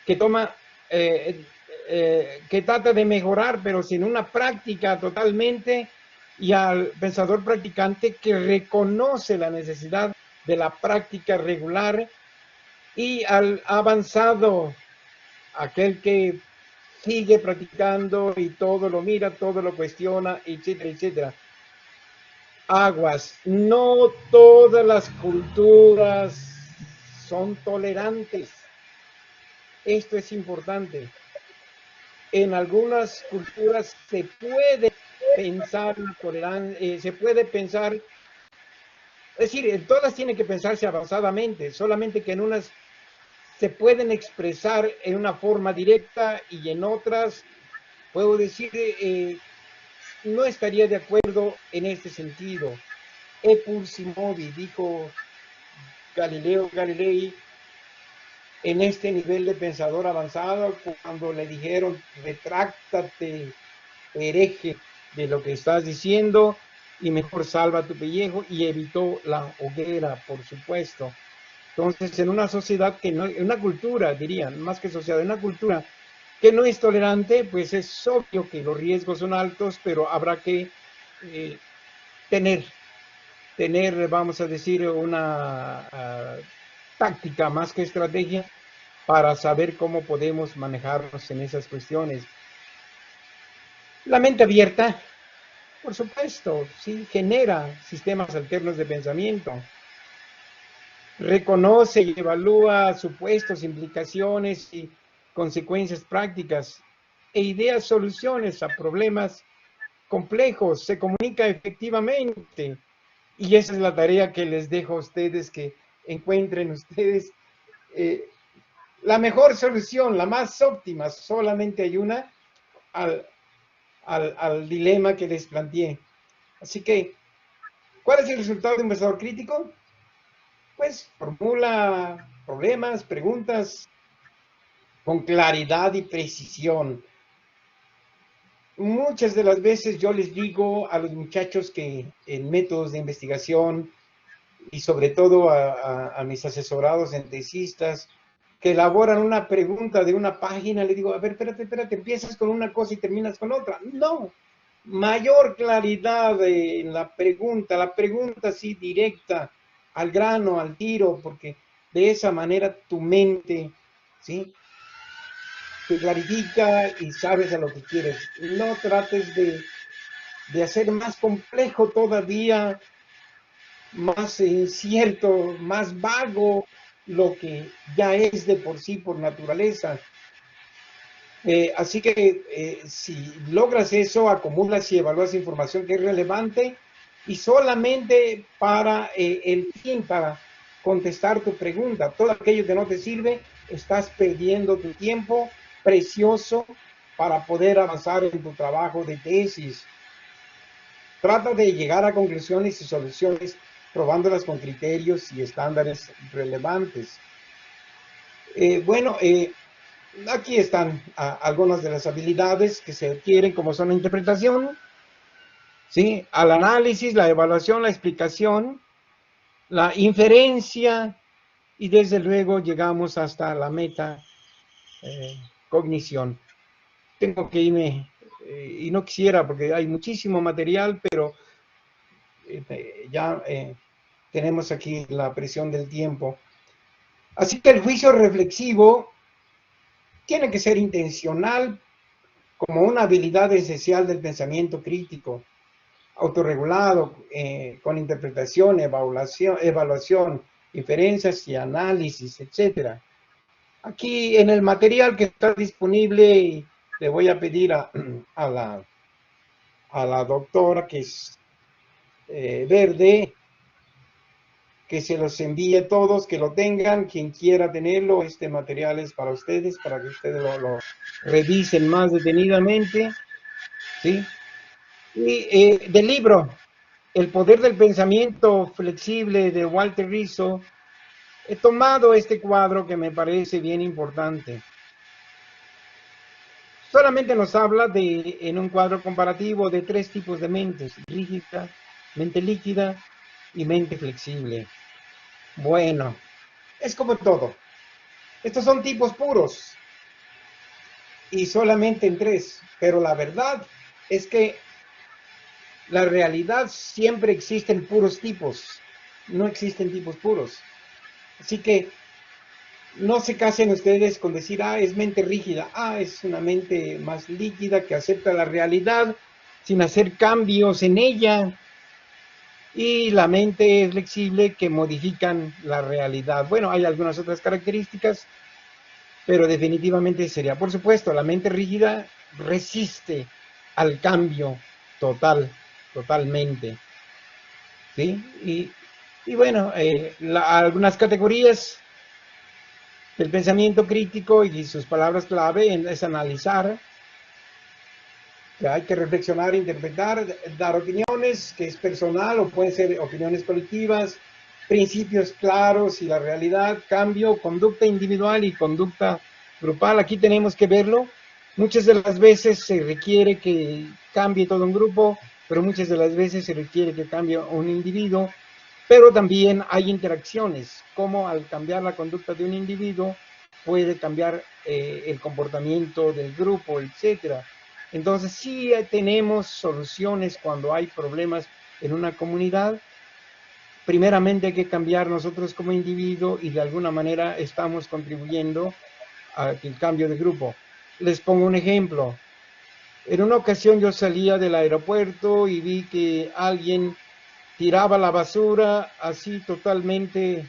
que que trata de mejorar, pero sin una práctica totalmente, y al pensador practicante que reconoce la necesidad de la práctica regular, y al avanzado, aquel que sigue practicando y todo lo mira, todo lo cuestiona, etcétera, etcétera. Aguas, no todas las culturas son tolerantes. Esto es importante. En algunas culturas se puede pensar se puede pensar, es decir, en todas tienen que pensarse avanzadamente, solamente que en unas se pueden expresar en una forma directa y en otras, puedo decir, no estaría de acuerdo en este sentido. E pur si movi, dijo Galileo Galilei, en este nivel de pensador avanzado, cuando le dijeron, retráctate, hereje, de lo que estás diciendo, y mejor salva tu pellejo, y evitó la hoguera, por supuesto. Entonces, en una sociedad que no, en una cultura, dirían, más que sociedad, en una cultura que no es tolerante, pues es obvio que los riesgos son altos, pero habrá que tener, vamos a decir, una táctica más que estrategia para saber cómo podemos manejarnos en esas cuestiones. La mente abierta, por supuesto, sí, genera sistemas alternos de pensamiento. Reconoce y evalúa supuestos, implicaciones y consecuencias prácticas e idea soluciones a problemas complejos, se comunica efectivamente. Y esa es la tarea que les dejo a ustedes, que encuentren ustedes la mejor solución, la más óptima. Solamente hay una al dilema que les planteé. Así que, ¿cuál es el resultado de un pensador crítico? Pues formula problemas, preguntas con claridad y precisión. Muchas de las veces yo les digo a los muchachos que en métodos de investigación, y sobre todo a mis asesorados en tesistas, que elaboran una pregunta de una página, le digo, a ver, espérate, empiezas con una cosa y terminas con otra. No, mayor claridad en la pregunta así directa, al grano, al tiro, porque de esa manera tu mente, ¿sí?, te clarifica y sabes a lo que quieres. No trates de hacer más complejo todavía, más incierto, más vago lo que ya es de por sí por naturaleza. Así que si logras eso, acumulas y evalúas información que es relevante, y solamente para el fin, para contestar tu pregunta. Todo aquello que no te sirve, estás perdiendo tu tiempo precioso para poder avanzar en tu trabajo de tesis. Trata de llegar a conclusiones y soluciones probándolas con criterios y estándares relevantes. Aquí están algunas de las habilidades que se adquieren, como son la interpretación, ¿sí?, al análisis, la evaluación, la explicación, la inferencia, y desde luego llegamos hasta la meta cognición. Tengo que irme, y no quisiera porque hay muchísimo material, pero ya tenemos aquí la presión del tiempo. Así que el juicio reflexivo tiene que ser intencional como una habilidad esencial del pensamiento crítico, autorregulado, con interpretación, evaluación, inferencias y análisis, etc. Aquí en el material que está disponible, le voy a pedir a la doctora, que es Verde, que se los envíe todos, que lo tengan, quien quiera tenerlo, este material es para ustedes, para que ustedes lo revisen más detenidamente, ¿sí? Y del libro, El poder del pensamiento flexible de Walter Rizzo, he tomado este cuadro que me parece bien importante. Solamente nos habla en un cuadro comparativo de 3 tipos de mentes: rígida, mente líquida y mente flexible. Bueno, es como todo. Estos son tipos puros y solamente en 3, pero la verdad es que la realidad siempre existen puros tipos, no existen tipos puros. Así que no se casen ustedes con decir, es mente rígida, es una mente más líquida que acepta la realidad sin hacer cambios en ella. Y la mente flexible que modifican la realidad. Bueno, hay algunas otras características, pero definitivamente sería, por supuesto, la mente rígida resiste al cambio totalmente. ¿Sí? Y bueno, algunas categorías del pensamiento crítico y sus palabras clave es analizar, que hay que reflexionar, interpretar, dar opiniones, que es personal o pueden ser opiniones colectivas, principios claros y la realidad, cambio, conducta individual y conducta grupal. Aquí tenemos que verlo. Muchas de las veces se requiere que cambie todo un grupo, pero muchas de las veces se requiere que cambie un individuo. Pero también hay interacciones, como al cambiar la conducta de un individuo puede cambiar el comportamiento del grupo, etcétera. Entonces sí tenemos soluciones cuando hay problemas en una comunidad. Primeramente hay que cambiar nosotros como individuo y de alguna manera estamos contribuyendo al cambio de grupo. Les pongo un ejemplo. En una ocasión yo salía del aeropuerto y vi que alguien tiraba la basura así totalmente,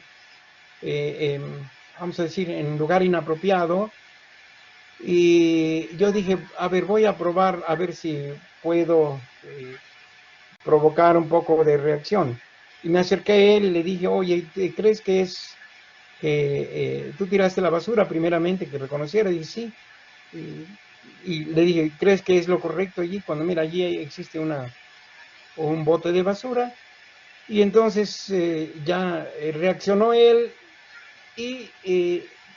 vamos a decir, en un lugar inapropiado. Y yo dije, a ver, voy a probar a ver si puedo provocar un poco de reacción. Y me acerqué a él y le dije, oye, ¿crees que es que tú tiraste la basura primeramente, que reconociera? Y dice, sí. Y le dije, ¿crees que es lo correcto allí? Cuando mira, allí existe un bote de basura. Y entonces ya reaccionó él y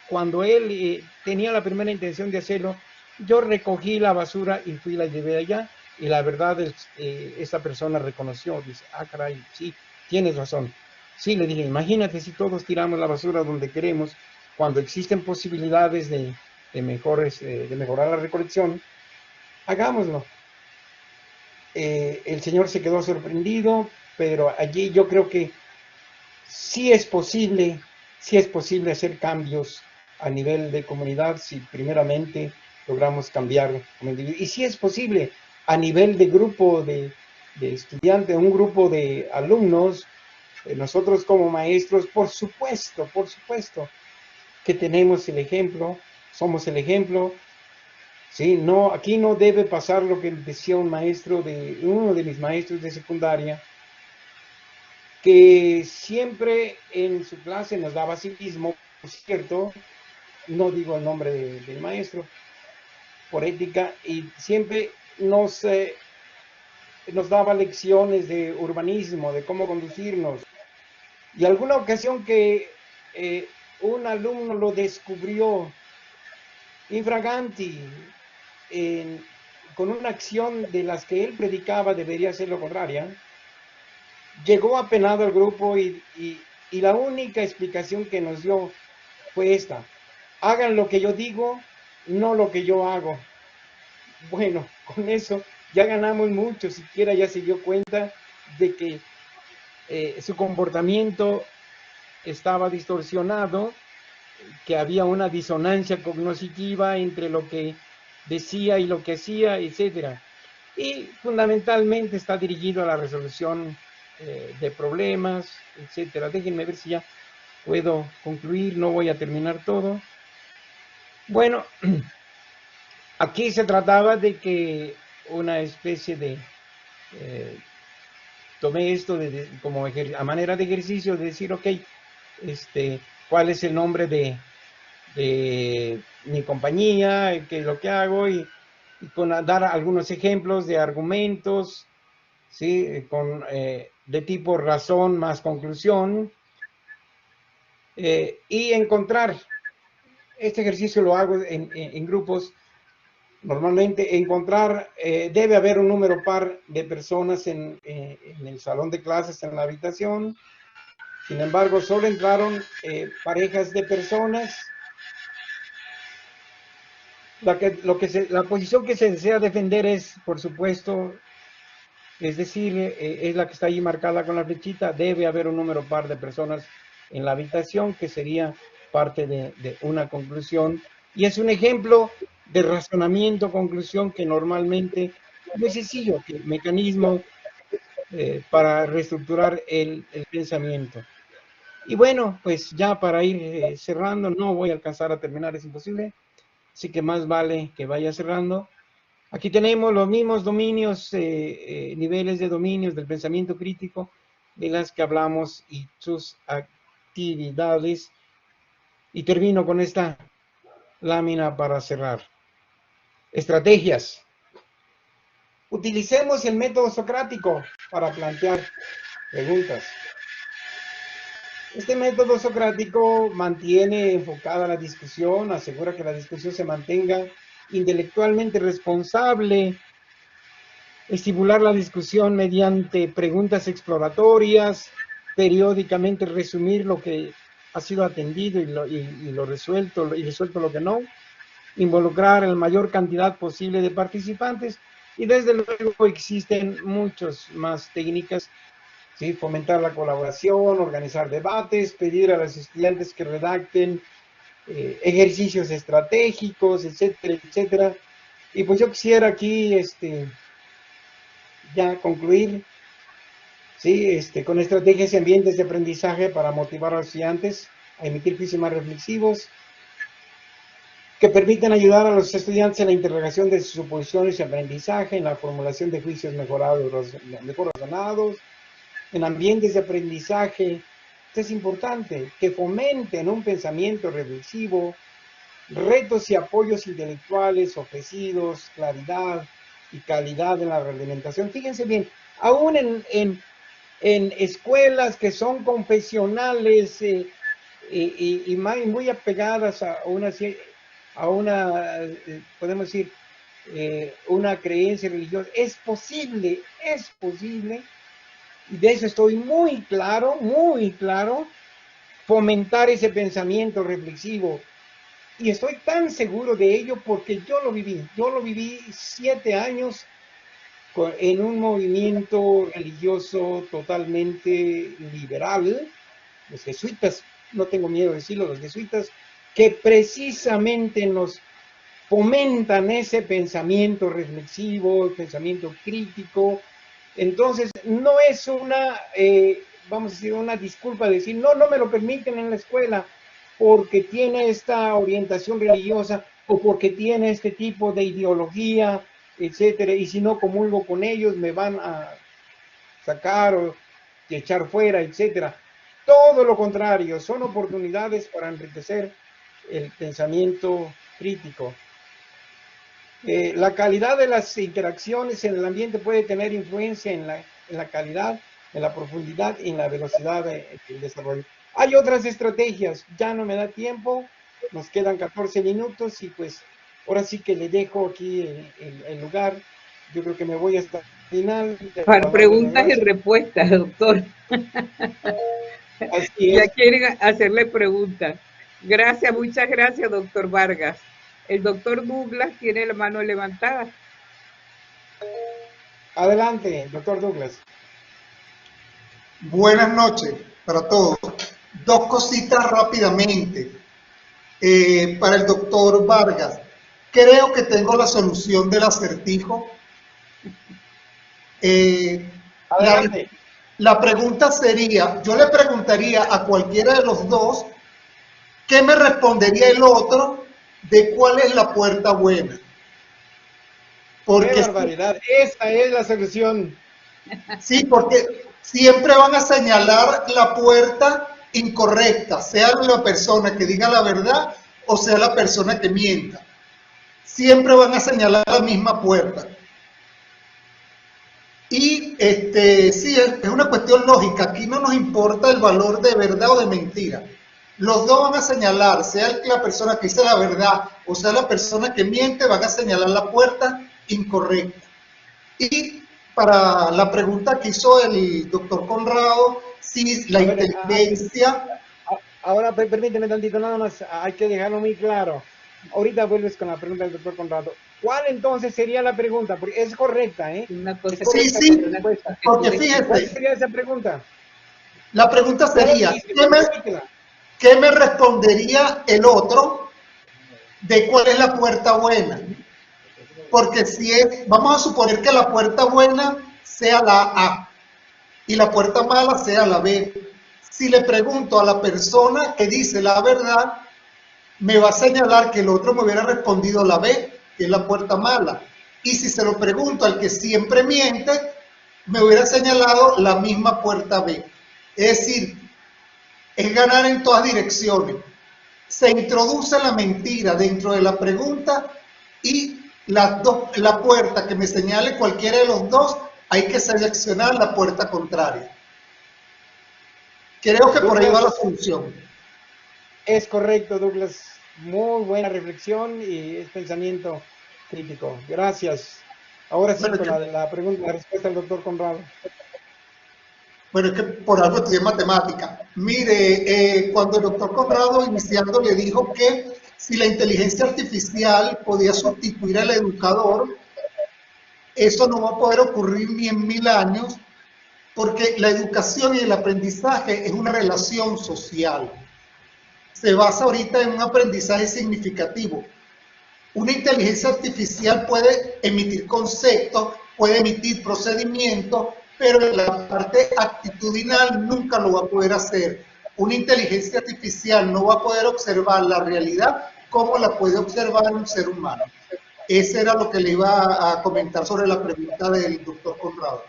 cuando él tenía la primera intención de hacerlo, yo recogí la basura y fui y la llevé allá. Y la verdad es esa persona reconoció, dice, caray, sí, tienes razón. Sí, le dije, imagínate si todos tiramos la basura donde queremos, cuando existen posibilidades de mejorar la recolección, hagámoslo. El señor se quedó sorprendido, pero allí yo creo que sí es posible hacer cambios a nivel de comunidad si primeramente logramos cambiar como individuo. Y sí es posible a nivel de grupo de estudiantes, un grupo de alumnos, nosotros como maestros, por supuesto que tenemos el ejemplo, somos el ejemplo. Sí, no, aquí no debe pasar lo que decía uno de mis maestros de secundaria, que siempre en su clase nos daba civismo, por cierto, no digo el nombre del maestro, por ética, y siempre nos daba lecciones de urbanismo, de cómo conducirnos. Y alguna ocasión que un alumno lo descubrió infraganti, con una acción de las que él predicaba debería ser lo contraria, llegó apenado al grupo y la única explicación que nos dio fue esta: hagan lo que yo digo, no lo que yo hago. Bueno, con eso ya ganamos mucho, siquiera ya se dio cuenta de que su comportamiento estaba distorsionado, que había una disonancia cognitiva entre lo que decía y lo que hacía, etcétera. Y fundamentalmente está dirigido a la resolución de problemas, etcétera. Déjenme ver si ya puedo concluir, no voy a terminar todo. Bueno, aquí se trataba de que una especie de tomé esto como a manera de ejercicio, de decir, ok, cuál es el nombre de mi compañía, qué es lo que hago, y dar algunos ejemplos de argumentos, ¿sí? De tipo razón más conclusión, y encontrar, este ejercicio lo hago en grupos, normalmente debe haber un número par de personas en el salón de clases, en la habitación. Sin embargo, solo entraron parejas de personas. La posición que se desea defender es, por supuesto, es decir, es la que está ahí marcada con la flechita, debe haber un número par de personas en la habitación, que sería parte de una conclusión. Y es un ejemplo de razonamiento, conclusión, que normalmente es muy sencillo, que mecanismo para reestructurar el pensamiento. Y bueno, pues ya para ir cerrando, no voy a alcanzar a terminar, es imposible, así que más vale que vaya cerrando. Aquí tenemos los mismos dominios, niveles de dominios del pensamiento crítico de las que hablamos y sus actividades. Y termino con esta lámina para cerrar. Estrategias. Utilicemos el método socrático para plantear preguntas. Este método socrático mantiene enfocada la discusión, asegura que la discusión se mantenga intelectualmente responsable, estimular la discusión mediante preguntas exploratorias, periódicamente resumir lo que ha sido atendido y lo resuelto, y resuelto lo que no, involucrar la mayor cantidad posible de participantes, y desde luego existen muchas más técnicas, ¿sí? Fomentar la colaboración, organizar debates, pedir a los estudiantes que redacten ejercicios estratégicos, etcétera, etcétera. Y pues yo quisiera aquí ya concluir, ¿sí? Con estrategias y ambientes de aprendizaje para motivar a los estudiantes a emitir juicios más reflexivos, que permiten ayudar a los estudiantes en la interrogación de sus suposiciones y aprendizaje, en la formulación de juicios mejor razonados, en ambientes de aprendizaje. Esto es importante, que fomenten un pensamiento reflexivo, retos y apoyos intelectuales ofrecidos, claridad y calidad en la realimentación. Fíjense bien, aún en escuelas que son confesionales y muy apegadas a una podemos decir, una creencia religiosa, es posible, y de eso estoy muy claro, fomentar ese pensamiento reflexivo. Y estoy tan seguro de ello porque yo lo viví 7 años en un movimiento religioso totalmente liberal, los jesuitas, no tengo miedo de decirlo, los jesuitas, que precisamente nos fomentan ese pensamiento reflexivo, pensamiento crítico. Entonces, no es vamos a decir, una disculpa de decir, no me lo permiten en la escuela porque tiene esta orientación religiosa o porque tiene este tipo de ideología, etcétera, y si no comulgo con ellos me van a sacar o echar fuera, etcétera. Todo lo contrario, son oportunidades para enriquecer el pensamiento crítico. La calidad de las interacciones en el ambiente puede tener influencia en la calidad, en la profundidad y en la velocidad del desarrollo. Hay otras estrategias, ya no me da tiempo, nos quedan 14 minutos y pues ahora sí que le dejo aquí el lugar. Yo creo que me voy hasta el final. Para preguntas y respuestas, doctor. Así es. Ya quieren hacerle preguntas. Gracias, muchas gracias, doctor Vargas. El doctor Douglas tiene la mano levantada. Adelante, doctor Douglas. Buenas noches para todos. 2 cositas rápidamente. Para el doctor Vargas, creo que tengo la solución del acertijo. Adelante. La pregunta sería, yo le preguntaría a cualquiera de los dos, ¿qué me respondería el otro de cuál es la puerta buena? Porque ¡qué barbaridad! Esta es la solución. Sí, porque siempre van a señalar la puerta incorrecta, sea la persona que diga la verdad o sea la persona que mienta. Siempre van a señalar la misma puerta. Y sí, es una cuestión lógica. Aquí no nos importa el valor de verdad o de mentira. Los dos van a señalar, sea la persona que dice la verdad o sea la persona que miente, van a señalar la puerta incorrecta. Y para la pregunta que hizo el doctor Conrado, si la inteligencia... Ahora permíteme tantito, nada más, hay que dejarlo muy claro. Ahorita vuelves con la pregunta del doctor Conrado. ¿Cuál entonces sería la pregunta? Porque es correcta, ¿eh? Una cosa Es correcta sí, la respuesta. porque ¿Cuál fíjese, sería esa pregunta? la pregunta sería, Repítela. ¿qué me respondería el otro de cuál es la puerta buena? Porque si es, vamos a suponer que la puerta buena sea la A y la puerta mala sea la B. Si le pregunto a la persona que dice la verdad, me va a señalar que el otro me hubiera respondido la B, que es la puerta mala. Y si se lo pregunto al que siempre miente, me hubiera señalado la misma puerta B. Es decir, es ganar en todas direcciones. Se introduce la mentira dentro de la pregunta y la puerta que me señale cualquiera de los dos, hay que seleccionar la puerta contraria. Creo que por ahí va la solución. Es correcto, Douglas. Muy buena reflexión y es pensamiento crítico. Gracias. Ahora sí, Bueno, con la pregunta, la respuesta del doctor Conrado. Bueno, es que por algo estudié matemática. Mire, cuando el doctor Conrado iniciando le dijo que si la inteligencia artificial podía sustituir al educador, eso no va a poder ocurrir ni en 1000 años, porque la educación y el aprendizaje es una relación social. Se basa ahorita en un aprendizaje significativo. Una inteligencia artificial puede emitir conceptos, puede emitir procedimientos, pero la parte actitudinal nunca lo va a poder hacer. Una inteligencia artificial no va a poder observar la realidad como la puede observar un ser humano. Ese era lo que le iba a comentar sobre la pregunta del doctor Conrado.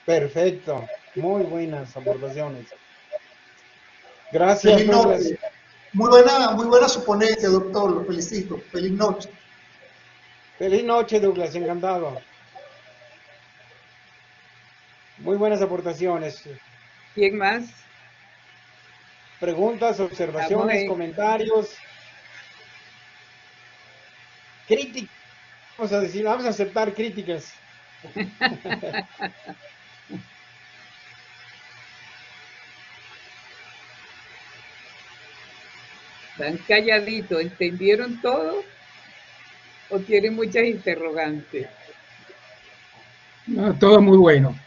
Perfecto. Muy buenas aportaciones. Gracias, Feliz Douglas. noche. Muy buena su ponencia, doctor. Lo felicito. Feliz noche. Feliz noche, Douglas. Encantado. Muy buenas aportaciones. ¿Quién más? Preguntas, observaciones, comentarios. Críticas. Vamos a decir, vamos a aceptar críticas. Están calladitos, ¿entendieron todo? ¿O tienen muchas interrogantes? No, todo muy bueno.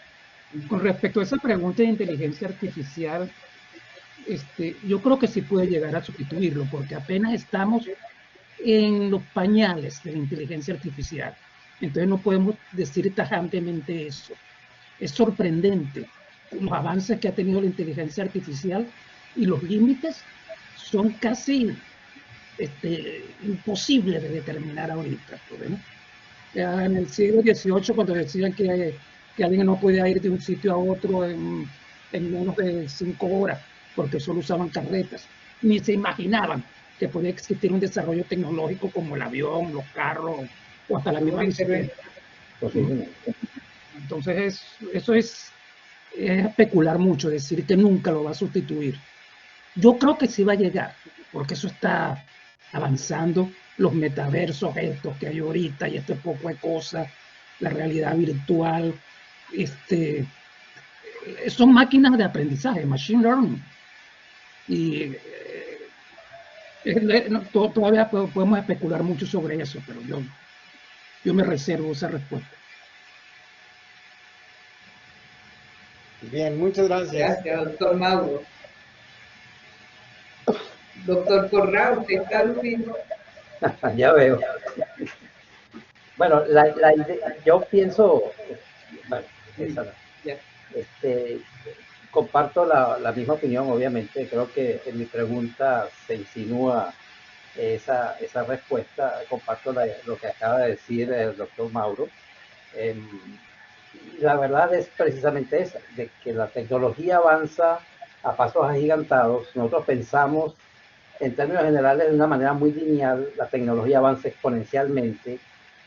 Con respecto a esa pregunta de inteligencia artificial, yo creo que sí puede llegar a sustituirlo, porque apenas estamos en los pañales de la inteligencia artificial. Entonces no podemos decir tajantemente eso. Es sorprendente los avances que ha tenido la inteligencia artificial y los límites son casi imposibles de determinar ahorita. ¿no? Ya en el siglo XVIII, cuando decían que alguien no podía ir de un sitio a otro en menos de 5 horas, porque solo usaban carretas, ni se imaginaban que podía existir un desarrollo tecnológico como el avión, los carros o hasta la misma bicicleta. Entonces, eso es especular mucho, decir que nunca lo va a sustituir. Yo creo que sí va a llegar, porque eso está avanzando, los metaversos estos que hay ahorita y este poco de cosas, la realidad virtual, son máquinas de aprendizaje, machine learning. Y todavía podemos especular mucho sobre eso, pero yo me reservo esa respuesta. Bien, muchas gracias. Gracias, doctor Mauro. Doctor Conrado, ¿usted está durmiendo? Ya veo. Bueno, yo pienso, bueno, comparto la misma opinión, obviamente. Creo que en mi pregunta se insinúa esa respuesta. Comparto lo que acaba de decir el doctor Mauro. la verdad es precisamente esa, de que la tecnología avanza a pasos agigantados. Nosotros pensamos en términos generales de una manera muy lineal, la tecnología avanza exponencialmente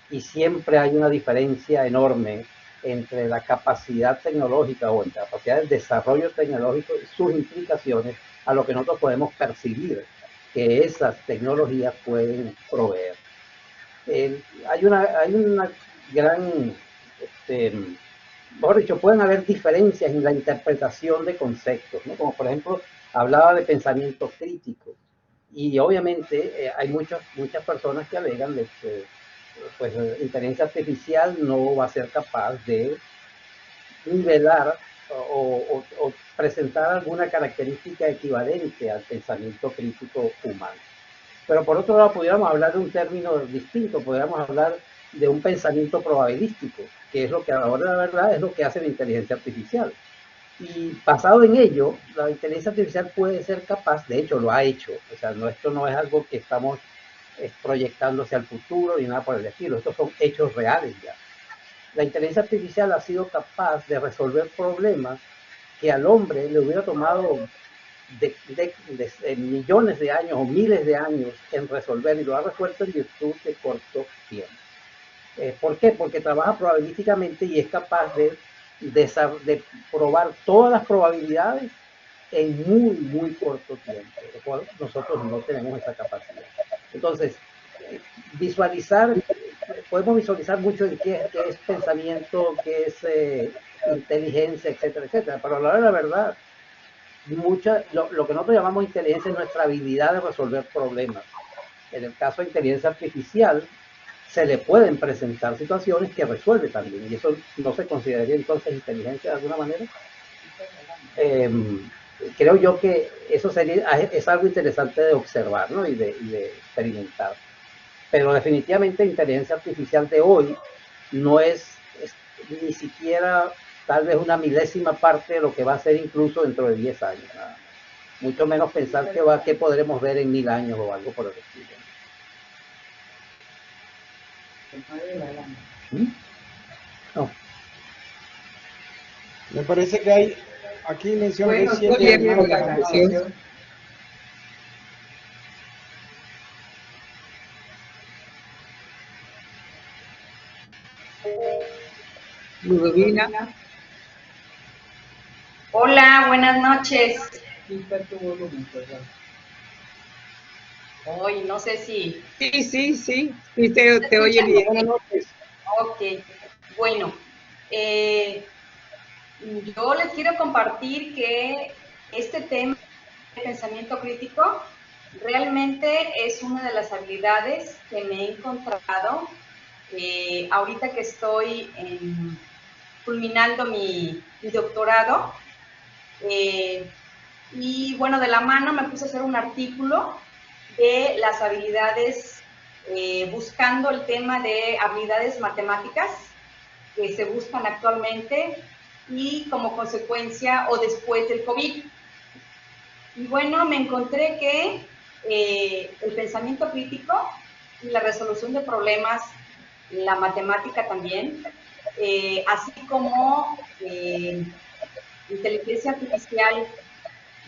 y siempre hay una diferencia enorme entre la capacidad tecnológica o entre la capacidad del desarrollo tecnológico y sus implicaciones a lo que nosotros podemos percibir que esas tecnologías pueden proveer. Hay una gran, mejor dicho, pueden haber diferencias en la interpretación de conceptos, ¿no? Como por ejemplo, hablaba de pensamiento crítico. Y obviamente hay muchas personas que alegan de que pues, la inteligencia artificial no va a ser capaz de nivelar o presentar alguna característica equivalente al pensamiento crítico humano. Pero por otro lado, pudiéramos hablar de un término distinto, podríamos hablar de un pensamiento probabilístico, que es lo que ahora la verdad es lo que hace la inteligencia artificial. Y basado en ello, la inteligencia artificial puede ser capaz, de hecho lo ha hecho, o sea, esto no es algo que estamos proyectando hacia el futuro ni nada por el estilo, estos son hechos reales ya. La inteligencia artificial ha sido capaz de resolver problemas que al hombre le hubiera tomado de millones de años o miles de años en resolver, y lo ha resuelto en virtud de corto tiempo. ¿Por qué? Porque trabaja probabilísticamente y es capaz de probar todas las probabilidades en muy corto tiempo, lo cual nosotros no tenemos esa capacidad. Entonces, podemos visualizar mucho en qué es pensamiento, qué es inteligencia, etcétera, etcétera, pero a la hora de la verdad, lo que nosotros llamamos inteligencia es nuestra habilidad de resolver problemas. En el caso de inteligencia artificial, se le pueden presentar situaciones que resuelve también, y eso no se consideraría entonces inteligencia de alguna manera. Creo yo que eso es algo interesante de observar, ¿no? y de experimentar. Pero definitivamente la inteligencia artificial de hoy no es ni siquiera tal vez una milésima parte de lo que va a ser incluso dentro de 10 años. Nada. Mucho menos pensar que podremos ver en 1000 años o algo por el estilo. No. Me parece que hay aquí mención de 7 cierro hermanos. la sesión. Ludovina. Hola, buenas noches. Hoy no sé si... Sí, te oye bien. Buenas noches. Ok, bueno, yo les quiero compartir que este tema de pensamiento crítico realmente es una de las habilidades que me he encontrado ahorita que estoy culminando mi doctorado. Y bueno, de la mano me puse a hacer un artículo de las habilidades, buscando el tema de habilidades matemáticas que se buscan actualmente y como consecuencia o después del COVID. Y bueno, me encontré que el pensamiento crítico y la resolución de problemas, la matemática también, así como inteligencia artificial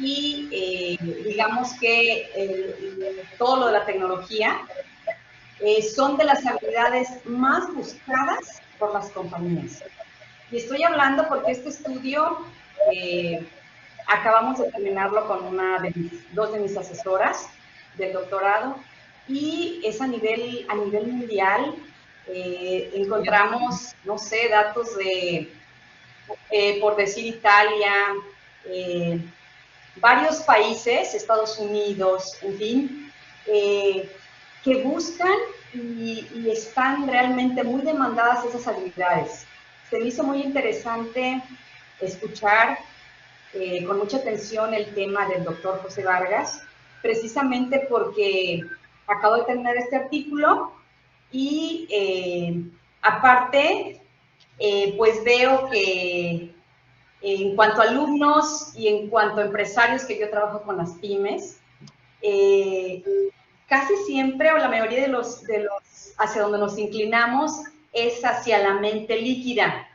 y digamos que todo lo de la tecnología son de las habilidades más buscadas por las compañías. Y estoy hablando porque este estudio acabamos de terminarlo con dos de mis asesoras del doctorado y es a nivel mundial. Encontramos, no sé, datos de, por decir Italia, varios países, Estados Unidos, en fin, que buscan y están realmente muy demandadas esas habilidades. Se me hizo muy interesante escuchar con mucha atención el tema del doctor José Vargas, precisamente porque acabo de terminar este artículo y aparte, pues veo que en cuanto a alumnos y en cuanto a empresarios, que yo trabajo con las pymes, casi siempre o la mayoría de los hacia donde nos inclinamos es hacia la mente líquida.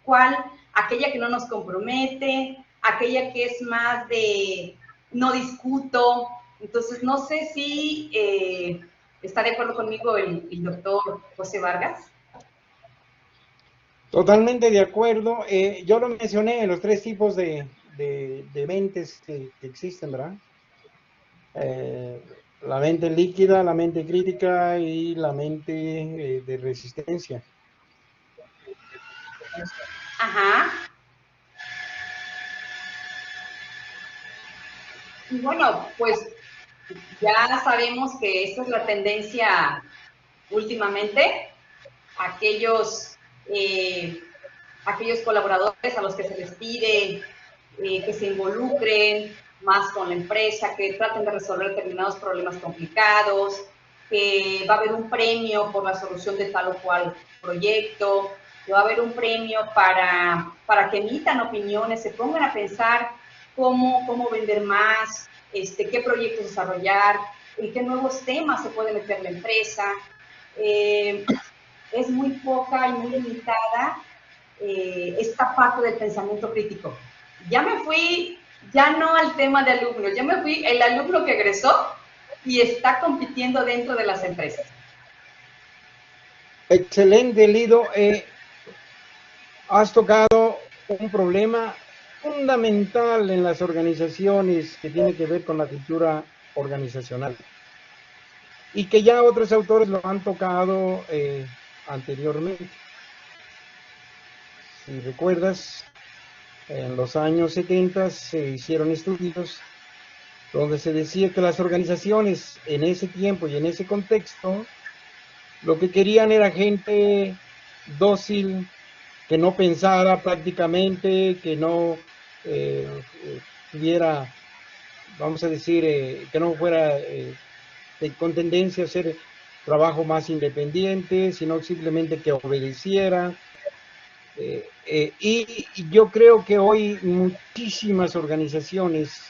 ¿Cuál? Aquella que no nos compromete, aquella que es más de no discuto. Entonces, no sé si está de acuerdo conmigo el doctor José Vargas. Totalmente de acuerdo. Yo lo mencioné, los 3 tipos de mentes que existen, ¿verdad? La mente líquida, la mente crítica y la mente de resistencia. Ajá. Y bueno, pues ya sabemos que esta es la tendencia últimamente. Aquellos colaboradores a los que se les pide que se involucren más con la empresa, que traten de resolver determinados problemas complicados, que va a haber un premio por la solución de tal o cual proyecto, que va a haber un premio para que emitan opiniones, se pongan a pensar cómo vender más, qué proyectos desarrollar, en qué nuevos temas se puede meter la empresa. Es muy poca y muy limitada esta parte del pensamiento crítico. Ya me fui, ya no al tema de alumnos, ya me fui el alumno que egresó y está compitiendo dentro de las empresas. Excelente, Lido. Has tocado un problema fundamental en las organizaciones que tiene que ver con la cultura organizacional y que ya otros autores lo han tocado anteriormente. Si recuerdas, en los años 70 se hicieron estudios donde se decía que las organizaciones en ese tiempo y en ese contexto lo que querían era gente dócil, que no pensara prácticamente, que no tuviera, vamos a decir, que no fuera con tendencia a hacer trabajo más independiente, sino simplemente que obedeciera. Y yo creo que hoy muchísimas organizaciones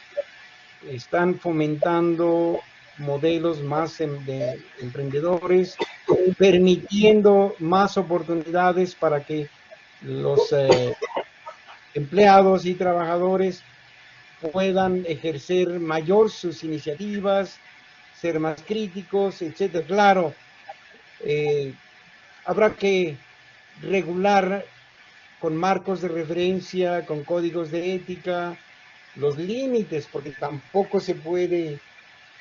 están fomentando modelos más de emprendedores, permitiendo más oportunidades para que los empleados y trabajadores puedan ejercer mayor sus iniciativas, ser más críticos, etcétera. Claro, habrá que regular con marcos de referencia, con códigos de ética, los límites, porque tampoco se puede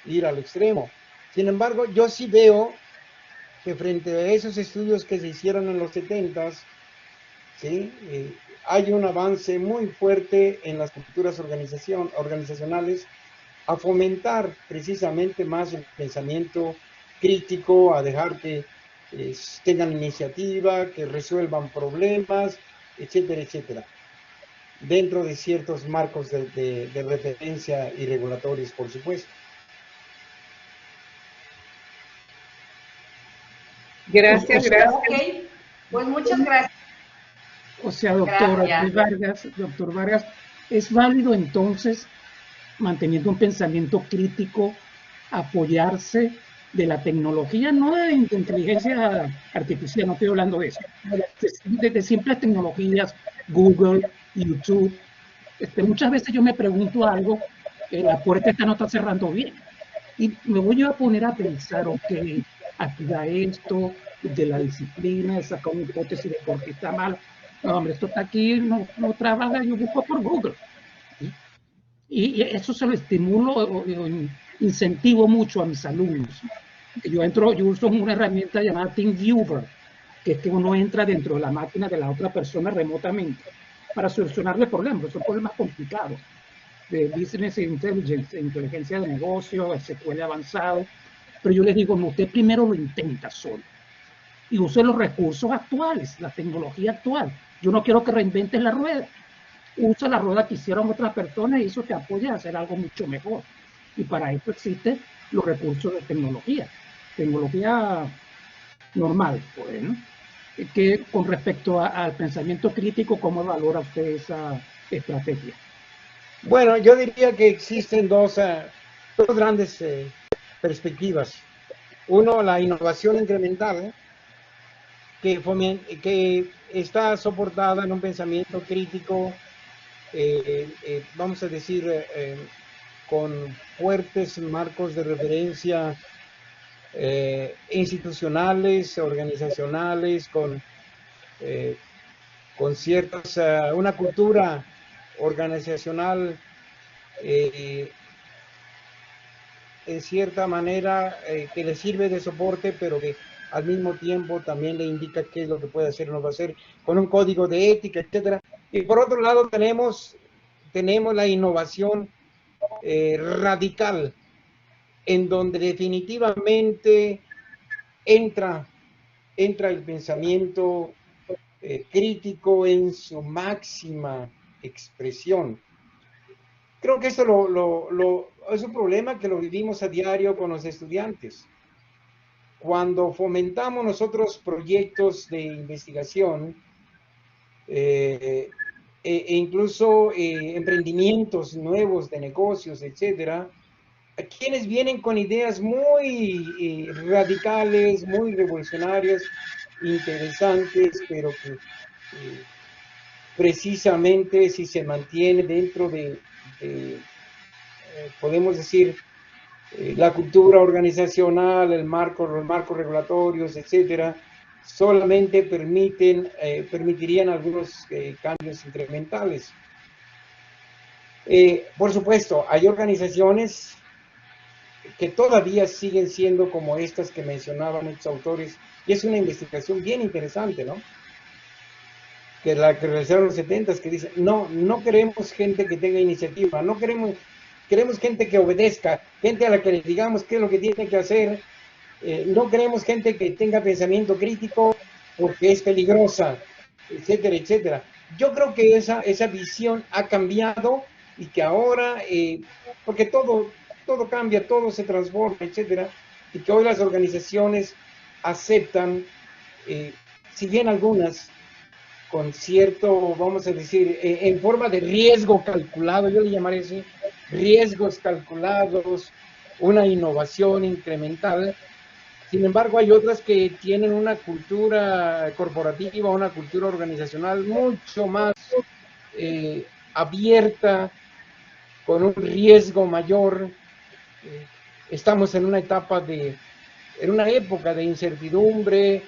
ir al extremo. Sin embargo, yo sí veo que frente a esos estudios que se hicieron en los 70s, ¿sí? Hay un avance muy fuerte en las culturas organizacionales a fomentar precisamente más el pensamiento crítico, a dejar que tengan iniciativa, que resuelvan problemas, etcétera, etcétera, dentro de ciertos marcos de referencia y regulatorios, por supuesto. Gracias, gracias. Ok, pues muchas gracias. O sea, doctor Vargas, ¿es válido entonces, manteniendo un pensamiento crítico, apoyarse de la tecnología, no de inteligencia artificial, no estoy hablando de eso, de simples tecnologías, Google, YouTube? Muchas veces yo me pregunto algo, la puerta esta no está cerrando bien, y me voy a poner a pensar, ok, aquí da esto, de la disciplina, de sacar una hipótesis de por qué está mal. No, hombre, esto está aquí, no trabaja, yo busco por Google. ¿Sí? Y eso se lo estimulo o incentivo mucho a mis alumnos. Yo uso una herramienta llamada TeamViewer, que es que uno entra dentro de la máquina de la otra persona remotamente para solucionarle problemas, son problemas complicados, de Business Intelligence, inteligencia de negocio, SQL avanzado. Pero yo les digo, no, usted primero lo intenta solo y use los recursos actuales, la tecnología actual. Yo no quiero que reinventes la rueda. Usa la rueda que hicieron otras personas y eso te apoya a hacer algo mucho mejor. Y para eso existen los recursos de tecnología normal, pues, ¿no? Que con respecto al pensamiento crítico, ¿cómo valora usted esa estrategia? Bueno, yo diría que existen dos grandes perspectivas. Uno, la innovación incremental, que está soportada en un pensamiento crítico, vamos a decir, con fuertes marcos de referencia institucionales, organizacionales, con ciertas, una cultura organizacional en cierta manera que le sirve de soporte, pero que al mismo tiempo también le indica qué es lo que puede hacer o no va a hacer, con un código de ética, etcétera. Y por otro lado tenemos la innovación radical, en donde definitivamente entra el pensamiento crítico en su máxima expresión. Creo que esto es un problema que lo vivimos a diario con los estudiantes. Cuando fomentamos nosotros proyectos de investigación e incluso emprendimientos nuevos de negocios, etcétera, a quienes vienen con ideas muy radicales, muy revolucionarias, interesantes, pero que precisamente si se mantiene dentro de podemos decir, la cultura organizacional, los marcos regulatorios, etcétera, solamente permitirían algunos cambios incrementales. Por supuesto, hay organizaciones que todavía siguen siendo como estas que mencionaban estos autores, y es una investigación bien interesante, ¿no? Que la que realizaron los 70s, que dicen, no queremos gente que tenga iniciativa, queremos gente que obedezca, gente a la que le digamos qué es lo que tiene que hacer, no queremos gente que tenga pensamiento crítico porque es peligrosa, etcétera, etcétera. Yo creo que esa visión ha cambiado y que ahora, porque todo cambia, todo se transforma, etcétera, y que hoy las organizaciones aceptan, si bien algunas con cierto, vamos a decir, en forma de riesgo calculado, yo le llamaría así, riesgos calculados, una innovación incremental. Sin embargo, hay otras que tienen una cultura corporativa, una cultura organizacional mucho más abierta, con un riesgo mayor. Estamos en una época de incertidumbre,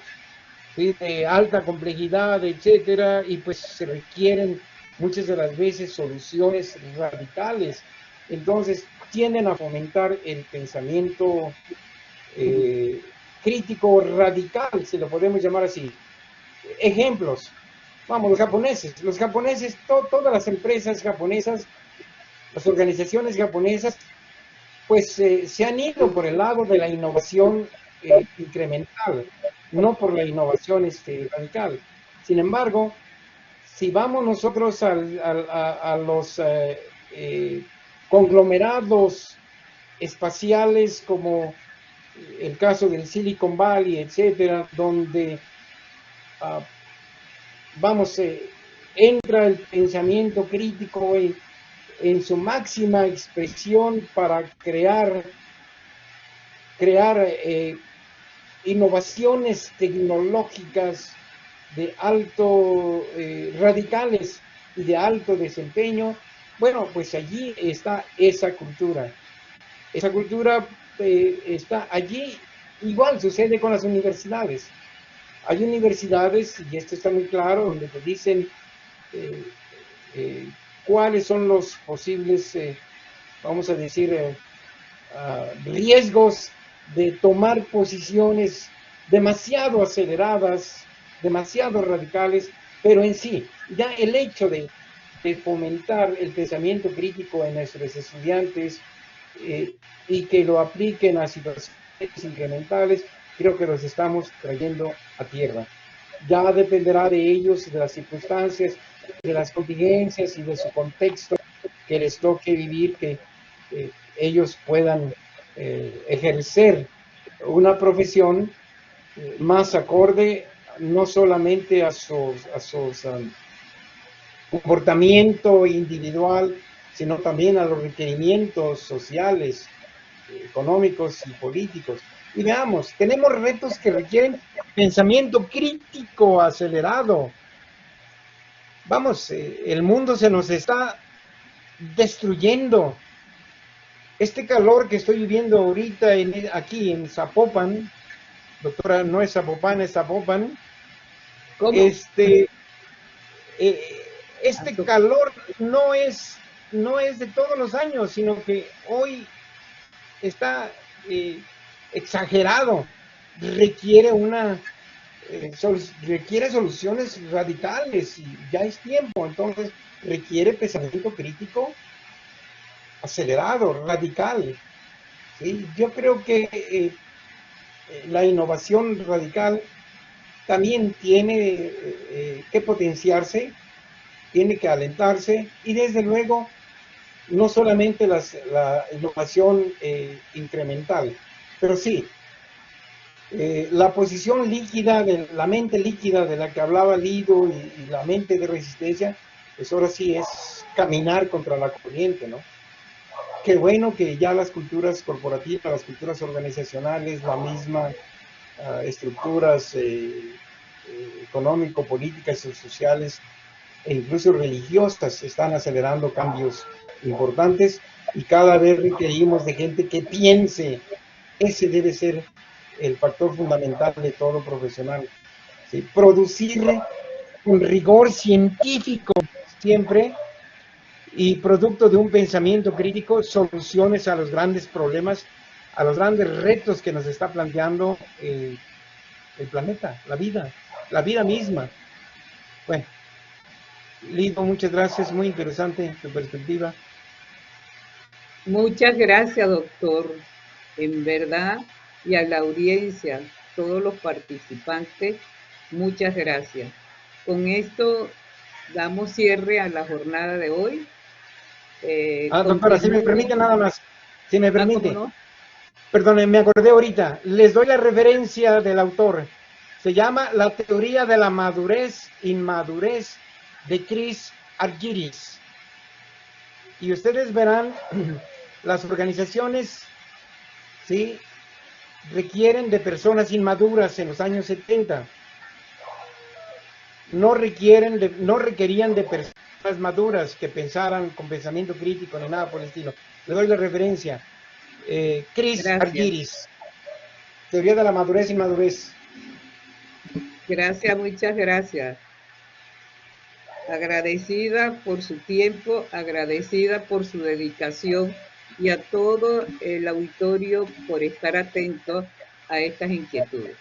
¿sí? De alta complejidad, etcétera, y pues se requieren muchas de las veces soluciones radicales. Entonces tienden a fomentar el pensamiento crítico radical, si lo podemos llamar así. Ejemplos, vamos, los japoneses, todas las empresas japonesas, las organizaciones japonesas, pues se han ido por el lado de la innovación incremental, no por la innovación radical. Sin embargo, si vamos nosotros a los conglomerados espaciales como el caso del Silicon Valley, etcétera, donde entra el pensamiento crítico en su máxima expresión para crear innovaciones tecnológicas de alto, radicales y de alto desempeño. Bueno, pues allí está esa cultura. Esa cultura está allí. Igual sucede con las universidades. Hay universidades, y esto está muy claro, donde te dicen cuáles son los posibles, vamos a decir, riesgos de tomar posiciones demasiado aceleradas, demasiado radicales, pero en sí, ya el hecho de fomentar el pensamiento crítico en nuestros estudiantes y que lo apliquen a situaciones incrementales, creo que los estamos trayendo a tierra. Ya dependerá de ellos, de las circunstancias, de las contingencias y de su contexto que les toque vivir, que ellos puedan ejercer una profesión más acorde no solamente a su comportamiento individual, sino también a los requerimientos sociales, económicos y políticos. Y veamos, tenemos retos que requieren pensamiento crítico acelerado. Vamos, el mundo se nos está destruyendo. Este calor que estoy viviendo ahorita aquí en Zapopan, doctora, no es Zapopan, es Zapopan. ¿Cómo? Este calor no es de todos los años, sino que hoy está exagerado. Requiere requiere soluciones radicales y ya es tiempo. Entonces requiere pensamiento crítico acelerado, radical. ¿Sí? Yo creo que la innovación radical también tiene que potenciarse, tiene que alentarse, y desde luego no solamente la innovación incremental, pero sí la posición líquida, la mente líquida de la que hablaba Lido, y la mente de resistencia, pues ahora sí es caminar contra la corriente, ¿no? Qué bueno que ya las culturas corporativas, las culturas organizacionales, la misma estructuras económico, políticas y sociales e incluso religiosas están acelerando cambios importantes, y cada vez requerimos de gente que piense. Ese debe ser el factor fundamental de todo profesional, ¿sí? Producir con rigor científico siempre, y producto de un pensamiento crítico, soluciones a los grandes problemas, a los grandes retos que nos está planteando el planeta, la vida misma. Bueno, Lido, muchas gracias, muy interesante tu perspectiva. Muchas gracias, doctor. En verdad, y a la audiencia, todos los participantes, muchas gracias. Con esto damos cierre a la jornada de hoy. Doctora, si me permite nada más, si me permite. ¿Cómo no? Perdón, me acordé ahorita, les doy la referencia del autor. Se llama La teoría de la inmadurez de Chris Argyris. Y ustedes verán, las organizaciones, ¿sí?, requieren de personas inmaduras en los años 70. No requerían de personas maduras que pensaran con pensamiento crítico ni nada por el estilo. Le doy la referencia. Chris Argyris, teoría de la madurez y inmadurez. Gracias, muchas gracias. Agradecida por su tiempo, agradecida por su dedicación, y a todo el auditorio por estar atento a estas inquietudes.